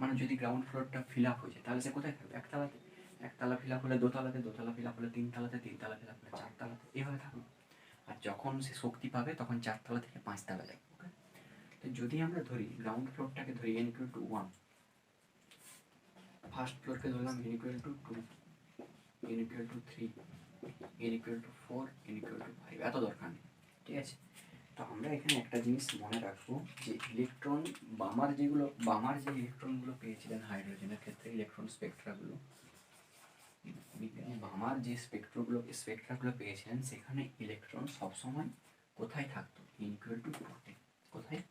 [SPEAKER 1] মানে যদি গ্রাউন্ড ফ্লোরটা ফিল আপ হয়ে যায় তাহলে সে কোথায় থাকবে? একতলাতে। একতলা ফিল আপ হলে দোতলাতে, দোতলা ফিল আপ হলে তিনতলাতে, তিনতলা ফিল আপ হলে চারতলাতে, এভাবে থাকবে। আর যখন সে শক্তি পাবে তখন চারতলা থেকে পাঁচতলা যাবে। ওকে, তো যদি আমরা ধরি গ্রাউন্ড ফ্লোরটাকে ধরি n = 1, ফার্স্ট ফ্লোরকে ধরলাম n = 2, n = 3, n = 4, n = 5, এত দরকার নেই, ঠিক আছে। তো আমরা এখানে একটা জিনিস মনে রাখবো, যে ইলেকট্রন বামার যে ইলেকট্রনগুলো পেয়েছিলেন হাইড্রোজেনের ক্ষেত্রে, ইলেকট্রন স্পেকট্রাগুলো, বামার যে স্পেকট্রাগুলো পেয়েছিলেন, সেখানে ইলেকট্রন সবসময় কোথায় থাকতো? n = 2-তে। কোথায়?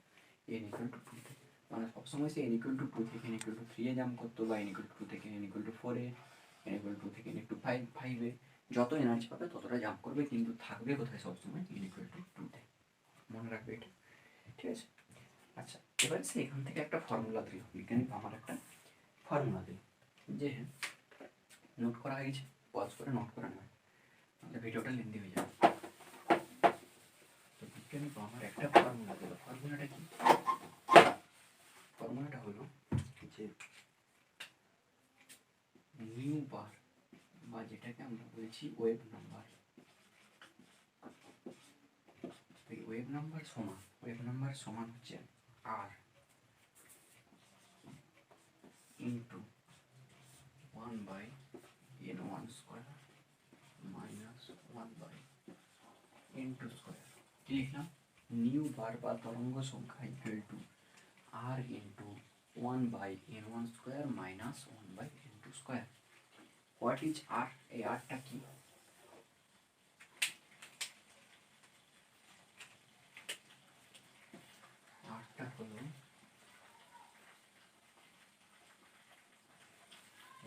[SPEAKER 1] n = 2-তে। মানে সবসময় সে n = 2 থেকে n = 3 এ জাম্প করতো, বা n = 2 থেকে n = 4 এ, n = 2 থেকে n = 5 এ, যত এনার্জি পাবে ততটা জাম্প করবে, কিন্তু থাকবে কোথায় সবসময়? n = 2-তে। মনে রাখবে এটা, ঠিক আছে। আচ্ছা, এবার সে এখান থেকে একটা ফর্মুলা দিল, বিজ্ঞানী আমার একটা ফর্মুলা দিল, যে নোট করা হয়ে গেছে, পজ করে নোট করে নেবে, তাহলে ভিডিওটা লেন্দি হয়ে যাবে। তো বিজ্ঞানী আমার একটা ফর্মুলা দিল। ফর্মুলাটা কি? ফর্মুলাটা হলো যে নিউ বার, বা যেটাকে আমরা বলছি ওয়েভ নাম্বার। ওয়েভ নাম্বার সমান হচ্ছে আর ইন্টু 1/n1² মাইনাস 1/n2²। কি লিখলাম? নিউ বার বা তরঙ্গ সংখ্যা equal to R into 1/n1² minus 1/n2²। What is R? এই আরটা কি? আরটা হলো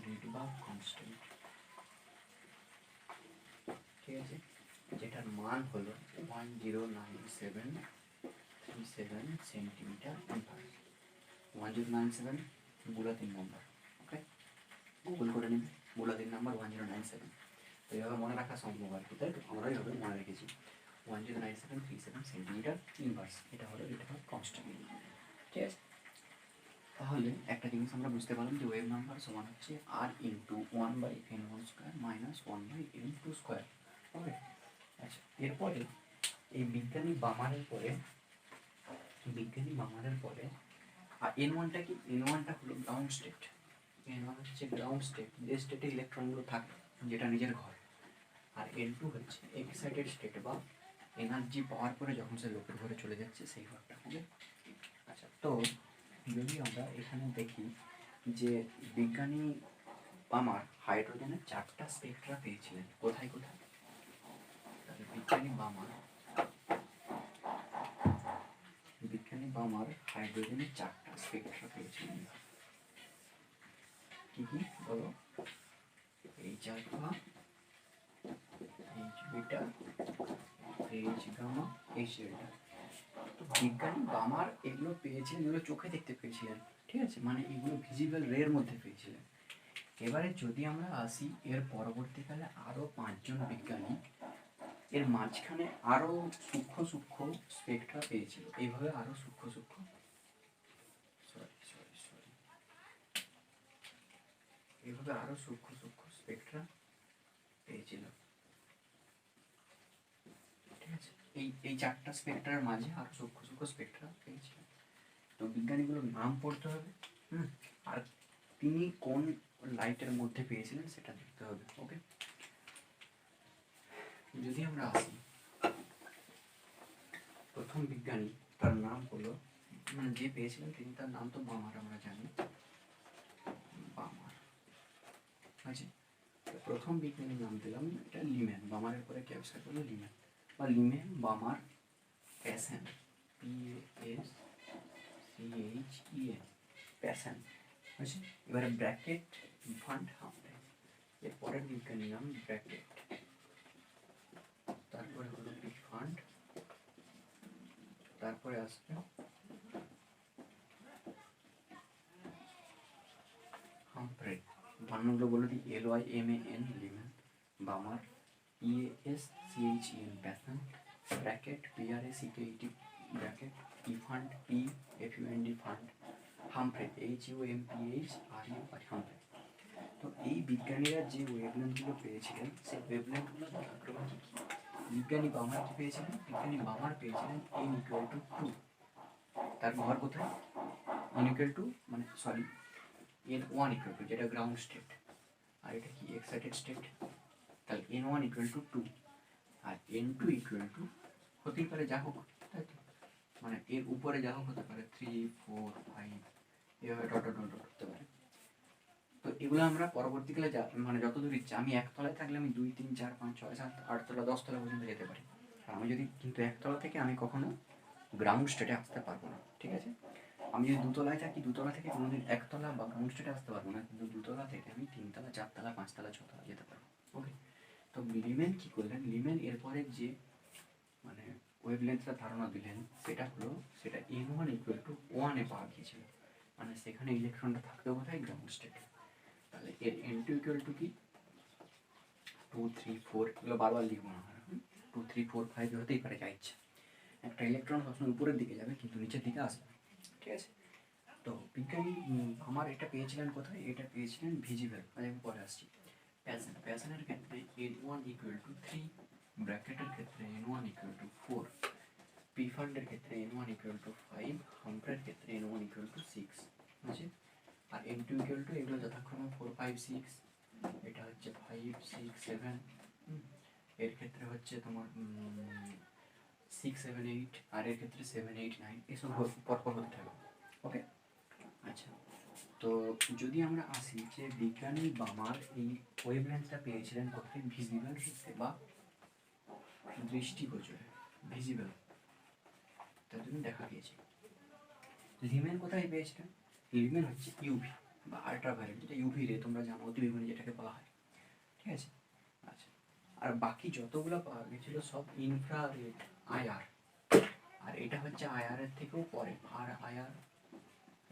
[SPEAKER 1] রিডবার্গ কনস্ট্যান্ট, ঠিক আছে, যেটার মান হলো 109737 সেন্টিমিটার ইনভার্স। 1097 বুলা 3 নম্বর। ওকে, গুগল করে নেবে, বুলা 3 নম্বর 1097। তো এইভাবে মনে রাখা সম্ভব আর কি, তাই তো? আমরা এইভাবে মনে রেখেছি 109737 সেন্টিমিটার ইনভার্স, এটা হলো রিডবার্গ কনস্ট্যান্ট, ঠিক আছে। তাহলে একটা জিনিস আমরা বুঝতে পারলাম যে ওয়েভ নাম্বার সমান হচ্ছে আর ইন্টু 1/n1² মাইনাস 1/n2²। ওকে, আচ্ছা, এরপরে এই বিজ্ঞানী বামারের পরে আর n1টা কি? n1টা হলো গ্রাউন্ড স্টেট। n1 হচ্ছে গ্রাউন্ড স্টেট, যে স্টেটে ইলেকট্রনগুলো থাকে, যেটা নিজের ঘর। আর n2 হচ্ছে এক্সাইটেড স্টেট, বা এনার্জি পাওয়ার পরে যখন সে লোকের ঘরে চলে যাচ্ছে, সেই ঘরটা হবে। আচ্ছা, তো যদি আমরা এখানে দেখি যে বিজ্ঞানী বামার হাইড্রোজেনের 4টা স্পেকট্রা পেয়েছিলেন, কোথায় কোথায়? তাহলে বিজ্ঞানী বামার হাইড্রোজেনের 4টা স্পেকট্রা পেয়েছিলেন। কি কি বলো? H alpha, H beta, H gamma, H delta। তো বিজ্ঞানী বামার এগুলো পেয়েছিলেন, এগুলো চোখে দেখতে পেয়েছিলেন, ঠিক আছে, মানে এগুলো ভিজিবল রের মধ্যে পেয়েছিলেন। এবারে যদি আমরা আসি এর পরবর্তীকালে আরো 5 জন বিজ্ঞানী এর মাঝখানে আরো সূক্ষ্ম স্পেকট্রা পেয়েছিল, এইভাবে আরো সূক্ষ্ম এইভাবে আরো সূক্ষ্ম স্পেকট্রা পেয়েছিল, ঠিক আছে। এই 4টা স্পেকট্রার মাঝে আরো সূক্ষ্ম স্পেকট্রা পেয়েছিল। তো বিজ্ঞানীগুলোর নাম পড়তে হবে, আর তিনি কোন লাইটের মধ্যে পেয়েছিলেন সেটা দেখতে হবে। ওকে, যদি আমরা আসি প্রথম বিজ্ঞানী, তার নাম হলো, মানে যে পেয়েছিলেন তিনি, তার নাম তো বামার, আমরা জানি বামার আছে। প্রথম বিজ্ঞানীর নাম দিলাম এটা লিম্যান, বামারের পরে ক্যাপচার করলো লিম্যান বা লিম্যান বামার প্যাসেন, PASCHEN প্যাসেন আছে। এবারে ব্র্যাকেট ফান্ড হামফ্রে, এর পরের বিজ্ঞানীর নাম ব্র্যাকেট, তারপরে হলো ফান্ড, তারপরে আসবে হামফ্রে। বানানগুলো বলে দিই, LYMAN Lyman, Balmer PASCHEN Paschen, Brackett BRACKET Brackett, Pfund PFUND Pfund, Humphreys HUMPHRE Humphreys. তো এই বিজ্ঞানীরা যে ওয়েভলেন্থগুলো পেয়েছিলেন সেই ওয়েভলেন্থগুলো যথাক্রমে কী কী? বিজ্ঞানী বামার কি পেয়েছিলেন? বিজ্ঞানী বামার পেয়েছিলেন n=2, তার ঘর কোথায়? n=2 মানে সরি n1=2, যেটা গ্রাউন্ড স্টেট, আর এটা কি এক্সাইটেড স্টেট। তাহলে n1=2 আর n2= হতেই পারে যা হোক, তাই তো, মানে এর উপরে যা হোক হতে পারে 3, 4, 5 এভাবে ডট ডট ডট হতে পারে। তো এগুলো আমরা পরবর্তীকালে মানে যতদূর ইচ্ছা, আমি একতলায় থাকলে আমি 2, 3, 4, 5, 6, 7, 8 তলা 10 তলা পর্যন্ত যেতে পারি। আর আমি যদি কিন্তু একতলা থেকে আমি কখনো গ্রাউন্ড স্টেটে আসতে পারবো না, ঠিক আছে। আমি যদি দুতলায় থাকি, দুতলা থেকে কোনোদিন একতলা বা গ্রাউন্ড স্টেটে আসতে পারবো না, কিন্তু দুতলা থেকে আমি 3 তলা, 4 তলা, 5 তলা, 6 তলা যেতে পারবো। ওকে, তো লিম্যান কী করলেন? লিম্যান এরপরে যে মানে ওয়েভলেন্থটা ধারণা দিলেন সেটা হলো, সেটা n1=1 পাওয়া গিয়েছিল, মানে সেখানে ইলেকট্রনটা থাকতে কোথায়? গ্রাউন্ড স্টেটে। তাহলে এর n2 কি 2, 3, 4, এগুলো বারবার লিখবো না, 2, 3, 4, 5 হতেই পারে, যা ইচ্ছা। একটা ইলেকট্রন সবসময় উপরের দিকে যাবে কিন্তু নিচের দিকে আসবে, ঠিক আছে। তো বিজ্ঞানী আমার এটা পেয়েছিলেন কোথায়? এটা পেয়েছিলেন ভিজিবল, আমি পরে আসছি। প্যাসেনের ক্ষেত্রে n1=3, ব্র্যাকেটের ক্ষেত্রে n1=4, পিফান্ডের ক্ষেত্রে n1=5, হামফ্রের ক্ষেত্রে n1=6 আছে। আর n2= এগুলো যথাক্রমে 4, 5, 6, এটা হচ্ছে 5, 6, 7, এর ক্ষেত্রে হচ্ছে তোমার 6, 7, 8, আর এর ক্ষেত্রে 7, 8, 9, এসব পরপর হতে থাকবে। ওকে, আচ্ছা। তো যদি আমরা আসি যে বিজ্ঞানী বামার এই ওয়েভলেন্থটা পেয়েছিলেন কোথায়? ভিজিবল ক্ষেত্রে বা দৃষ্টিগোচরে, ভিজিবল, তার জন্য দেখা গিয়েছে। লিম্যান কোথায় পেয়েছিলেন? লিম্যান হচ্ছে ইউভি বা আল্ট্রাভায়োলেট, যেটা ইউভি রে তোমরা জানো, অতিবেগুনি যেটাকে বলা হয়, ঠিক আছে। আচ্ছা, আর বাকি যতগুলো পাওয়া গেছিল সব ইনফ্রারেড, আইআর, আর এটা হচ্ছে আইআর এর থেকেও পরে, ফার আইআর,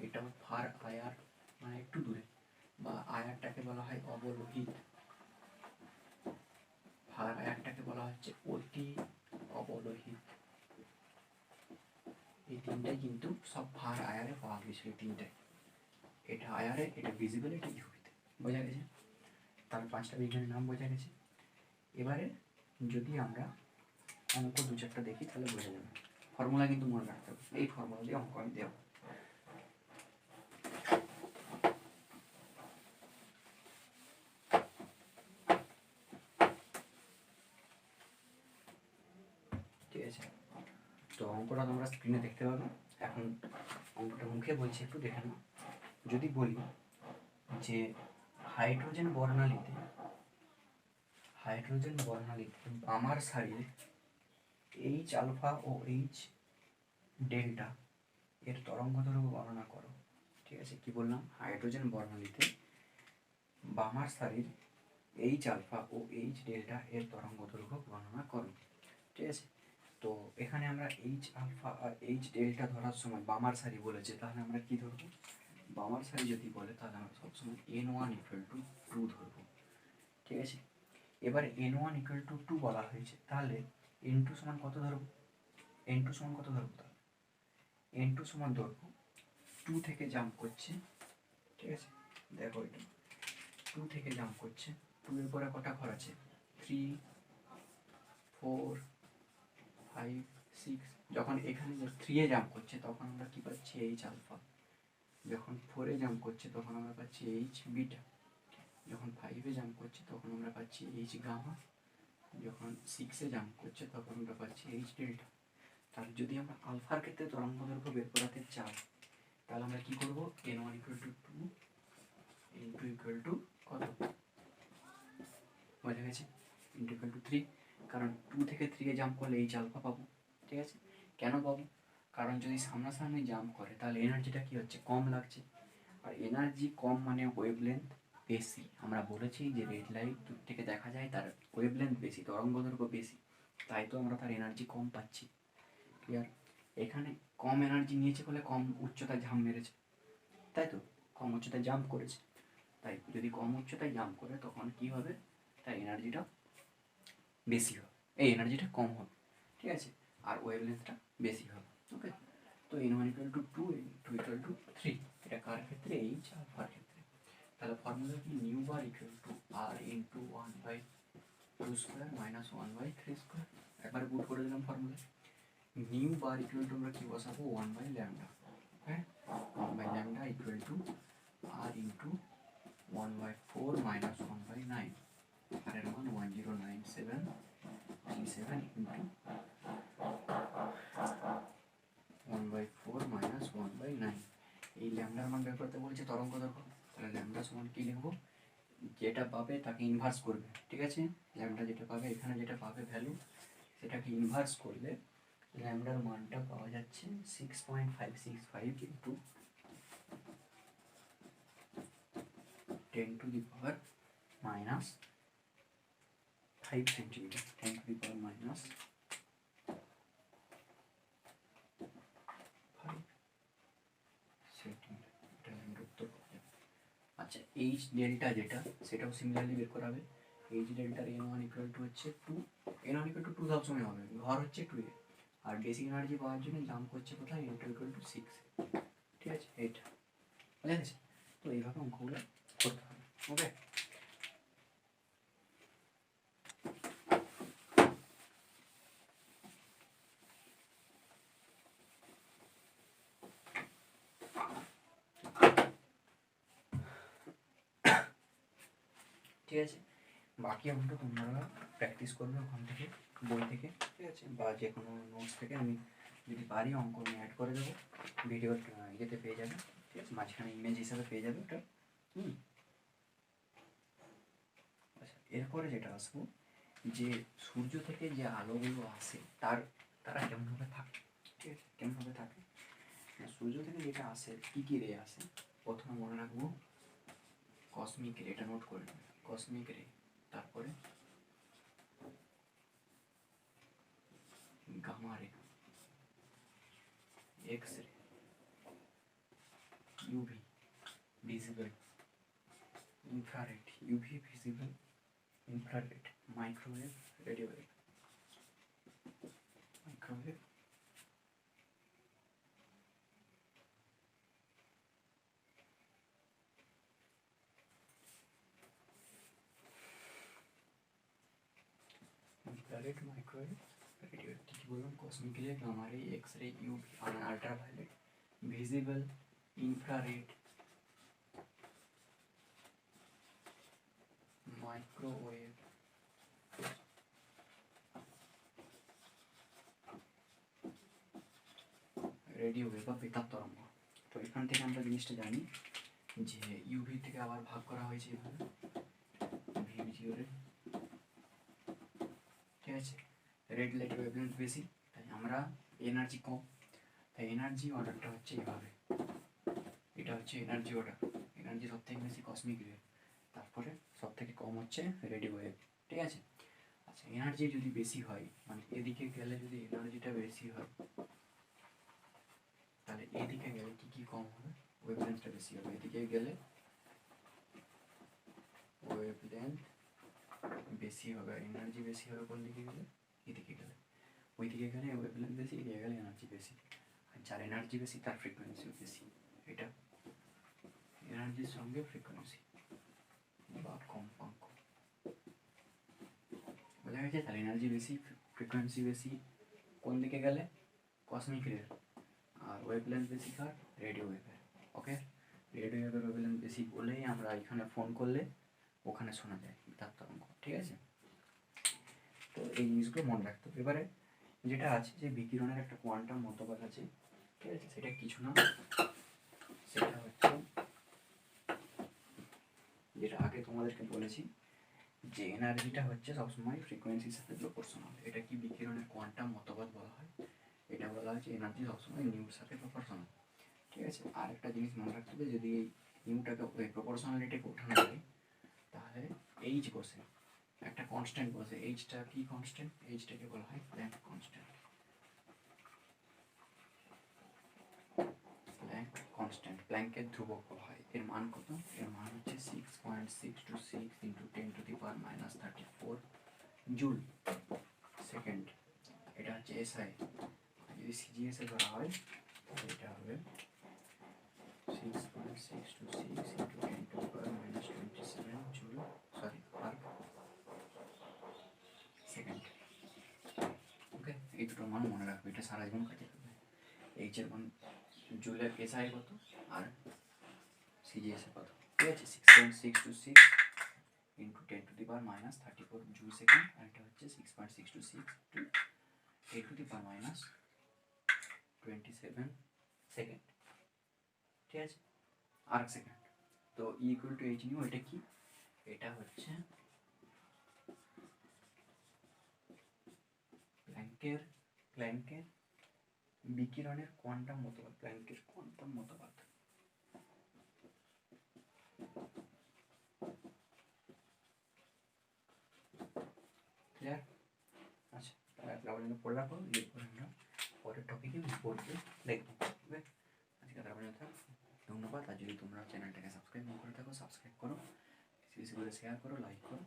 [SPEAKER 1] এটা ফার আইআর মানে একটু দূরে, বা আয়ারটাকে বলা হয় অবলোহিত, ফার আয়ারটাকে বলা হচ্ছে অতি অবলোহিত। এই তিনটাই কিন্তু সব ফার আয়ারে পাওয়া গেছিল, তিনটাই। এটা আয়ারে, এটা ভিজিবল, এটা ইউভিতে। বোঝা গেছে? তাহলে 5টা বিজ্ঞানের নাম বোঝা গেছে। এবারে যদি আমরা অঙ্ক 2-4টা দেখি তাহলে বোঝা যাবে। ফর্মুলা কিন্তু মনে রাখতে হবে, এই ফর্মুলা দিয়ে অঙ্ক আমি দেবো। ঠিক আছে, তো অঙ্কটা তোমরা স্ক্রিনে দেখতে পাবে। এখন অঙ্কটা মুখে বলছি, একটু দেখে নাও। যদি বলি যে হাইড্রোজেন বর্ণালীতে বামার সারির H আলফা ও H ডেল্টা এর তরঙ্গদৈর্ঘ্য গণনা করো। ঠিক আছে, কি বললাম? হাইড্রোজেন বর্ণালীতে বামার সারির H আলফা ও H ডেল্টা এর তরঙ্গদৈর্ঘ্য গণনা করো। ঠিক আছে, তো এখানে আমরা H আলফা আর H ডেল্টা ধরার সময় বামার সারি বলেছে, তাহলে আমরা কি ধরবো? বামার সারি যদি বলে তাহলে আমরা সবসময় n1=2 ধরবো। ঠিক আছে, এবারে n1=2 বলা হয়েছে, তাহলে n2 সমান কত ধরবো? n2 সমান কত ধরবো? তাহলে n2 সমান ধরবো 2 থেকে জাম্প করছে। ঠিক আছে, দেখো এটা 2 থেকে জাম্প করছে, 2 এর পরে কটা ঘর আছে? 3, 4, 5, 6। যখন এখানে 3 এ জাম্প করছে তখন আমরা কি পাচ্ছি? H আলফা, যখন 4-এ জাম্প করছে তখন আমরা পাচ্ছি এইচ বিটা, যখন 5-এ জাম্প করছে তখন আমরা পাচ্ছি এইচ গামা, যখন 6-এ জাম্প করছে তখন আমরা পাচ্ছি এইচ ডেল্টা। তাহলে যদি আমরা আলফার ক্ষেত্রে তরঙ্গ দৈর্ঘ্য বের করাতে চাই তাহলে আমরা কি করব, n1 = 2, n2 = কত, বোঝা গেছে, n2 = 3, কারণ 2 থেকে 3-এ জাম্প করলে এইচ আলফা পাবো। ঠিক আছে, কেন পাবো, কারণ যদি সামনাসামনি জাম্প করে তাহলে এনার্জিটা কি হচ্ছে, কম লাগছে, আর এনার্জি কম মানে ওয়েভলেন্থ বেশি। আমরা বলেছি যে রেড লাইট দূর থেকে দেখা যায় তার ওয়েভলেন্থ বেশি, তরঙ্গদৈর্ঘ্য বেশি, তাই তো আমরা তার এনার্জি কম পাচ্ছি। ক্লিয়ার, এখানে কম এনার্জি নিয়েছে বলে কম উচ্চতায় ঝাঁপ মেরেছে, তাই তো, কম উচ্চতায় জাম্প করেছে, তাই যদি কম উচ্চতায় জাম্প করে তখন কি হবে, তার এনার্জিটা বেশি হবে, এই এনার্জিটা কম হবে। ঠিক আছে, আর ওয়েভলেন্থটা বেশি হবে। ওকে, তো n1 = 2, n2 = 3, এটা কার ক্ষেত্রে, এইচ আলফার ক্ষেত্রে। তাহলে ফর্মুলা কি, নিউ বার = r × 1/2² - 1/3²। একবার পুট করে দিলাম ফর্মুলা, নিউ বার = আমরা কি বসাবো, 1/λ, হ্যাঁ, 1/λ = r × 1/4 - 1/9, আর এর মান 109737 × 1/4 - 1/9। এই ল্যামডার মান বের করতে বলছে তরঙ্গ দৈর্ঘ্য, তাহলে ল্যামডা সমান কি লিখবো, যেটা পাবে তাকে ইনভার্স করবে। ঠিক আছে, ল্যামডা যেটা পাবে, এখানে যেটা পাবে ভ্যালু, সেটাকে ইনভার্স করলে ল্যামডার মানটা পাওয়া যাচ্ছে 6.565 × 10⁻⁻5 সেন্টিমিটার, 10⁻⁻5 সেন্টিমিটার, এটা ল্যামডা উত্তর পাওয়া যাবে। আচ্ছা, এইচ ডেল্টা যেটা, সেটাও সিমিলারলি বের করা হবে। এইচ ডেল্টার n1 = হচ্ছে 2, n1 = 2 সবসময় হবে, ঘর হচ্ছে 2-এ, আর বেশি এনার্জি পাওয়ার জন্য জাম্প করছে কোথায়, n2 = 6। ঠিক আছে, এইটা বোঝা গেছে, তো এইভাবে অঙ্কগুলো করতে হবে। ওকে, ঠিক আছে, বাকি অঙ্কটা তোমরা প্র্যাকটিস করবে ওখান থেকে, বই থেকে, ঠিক আছে, বা যে কোনো নোটস থেকে, আমি যদি পারি অঙ্ক আমি অ্যাড করে দেবো, ভিডিও ইয়েতে পেয়ে যাবে, ঠিক আছে, মাঝখানে ইমেজ হিসাবে পেয়ে যাবে ওটা। আচ্ছা, এরপরে যেটা আসবো, যে সূর্য থেকে যে আলোগুলো আসে তারা কেমনভাবে থাকে, ঠিক আছে, কেমনভাবে থাকে, সূর্য থেকে যেটা আসে কী কী রে আসে, প্রথমে মনে রাখবো কসমিক রে, এটা নোট করে নেবে, কসমিক রে, তারপরে gamma ray, X ray, UV visible, infrared, UV visible, infrared, microwave, radio wave, microwave, infrared, microwave, radio wave, কি বললাম, cosmic ray, gamma ray, X ray, UV, ultraviolet, visible, infrared, microwave, radio wave বা বেতার তরঙ্গ। তো এখান থেকে আমরা জিনিসটা জানি যে ইউভি থেকে আবার ভাগ করা হয়েছে এভাবে, ভিজিও রে, ঠিক আছে, রেড লাইটের ওয়েভলেন্থ বেশি, তাই আমরা এনার্জি কম, তাই এনার্জি অর্ডারটা হচ্ছে এভাবে, এটা হচ্ছে এনার্জি অর্ডার, এনার্জি সব থেকে বেশি কসমিক রে, তারপরে সব থেকে কম হচ্ছে রেডিও ওয়েভ। ঠিক আছে, আচ্ছা, এনার্জি যদি বেশি হয়, মানে এদিকে গেলে যদি এনার্জিটা বেশি হয়, তাহলে এদিকে গেলে কি কি কম হবে, ওয়েভলেন্থটা বেশি হবে, এদিকে গেলে ওয়েভলেন্থ বেশি হবে, এনার্জি বেশি হবে কোন দিকে গেলে, এদিকে গেলে, ওইদিকে গেলে ওয়েভলেন্থ বেশি, এদিকে গেলে এনার্জি বেশি, আর যার এনার্জি বেশি তার ফ্রিকোয়েন্সিও বেশি, এটা এনার্জির সঙ্গে ফ্রিকোয়েন্সি বা কম্পাঙ্ক, বোঝা গেছে। তাহলে এনার্জি বেশি, ফ্রিকোয়েন্সি বেশি কোন দিকে গেলে, কসমিক রে, আর ওয়েভলেন্থ বেশি কার, রেডিও ওয়েভের। ওকে, রেডিও ওয়েভের ওয়েভলেন্থ বেশি বলেই আমরা এখানে ফোন করলে ওখানে শোনা যায় তার তরঙ্গ, ঠিক আছে? তো এই জিনিসগুলো মনে রাখতে হবে। এবারে যেটা আছে যে বিকিরণের একটা কোয়ান্টাম মতবাদ আছে, ঠিক আছে? সেটা কিছু না, সেটা হচ্ছে যেটা আগে তোমাদেরকে বলেছি যে এনার্জিটা হচ্ছে সবসময় ফ্রিকোয়েন্সির সাথে প্রপোর্শনাল। এটা কি বিকিরণের কোয়ান্টাম মতবাদ বলা হয়। এটা বলা হয় যে এনার্জি সবসময় নিউর সাথে প্রপোর্শনাল, ঠিক আছে? আর একটা জিনিস মনে রাখতে হবে, যদি এই নিউটাকে ওই প্রপোর্শনালিটিকে ওঠানো যায় তাহলে এইচ বসে একটা কনস্ট্যান্ট বসে। এইচটা কি কনস্ট্যান্ট? এইচটাকে বলা হয় প্ল্যাঙ্ক কনস্ট্যান্ট। প্ল্যাঙ্ক কনস্ট্যান্ট, প্ল্যাঙ্কের ধ্রুবক বলা হয়। এর মান কত? এর মান হচ্ছে 6.626 ইন্টু 10⁻³ জুল সেকেন্ড। এটা হচ্ছে এসআই। যদি সিজিএসে ধরা হয় তাহলে এটা হবে 6.626 into 10⁻27 joule, sorry, per second. Okay, এই দুটো মান মনে রাখবে, এটা সারা জীবন কাজে লাগবে। এইচের মান জুলের এসআই কত আর সিজিএসে কত, ঠিক আছে? 6.626 ইন্টু 10⁻³ জুল সেকেন্ড, আর এটা হচ্ছে 6.626 ইন্টু 10⁻27 সেকেন্ড, ঠিক আছে? আর সেকেন্ড। তো ইকুয়াল টু এইচ নিউ, এটা কি? এটা হচ্ছে প্ল্যাঙ্কের বিকিরণের কোয়ান্টাম মতবাদ, প্ল্যাঙ্কের কোয়ান্টাম মতবাদ। ক্লিয়ার? আচ্ছা, তাহলে পর্যন্ত পড়ে রাখো, এরপর আমরা পরের টপিকে পড়তে দেখবো। ওকে, আজকে পর্যন্ত ধন্যবাদ। আর যদি তোমরা চ্যানেলটাকে সাবস্ক্রাইব না করে থাকো, সাবস্ক্রাইব করো, বেশি বেশি করে শেয়ার করো, লাইক করো।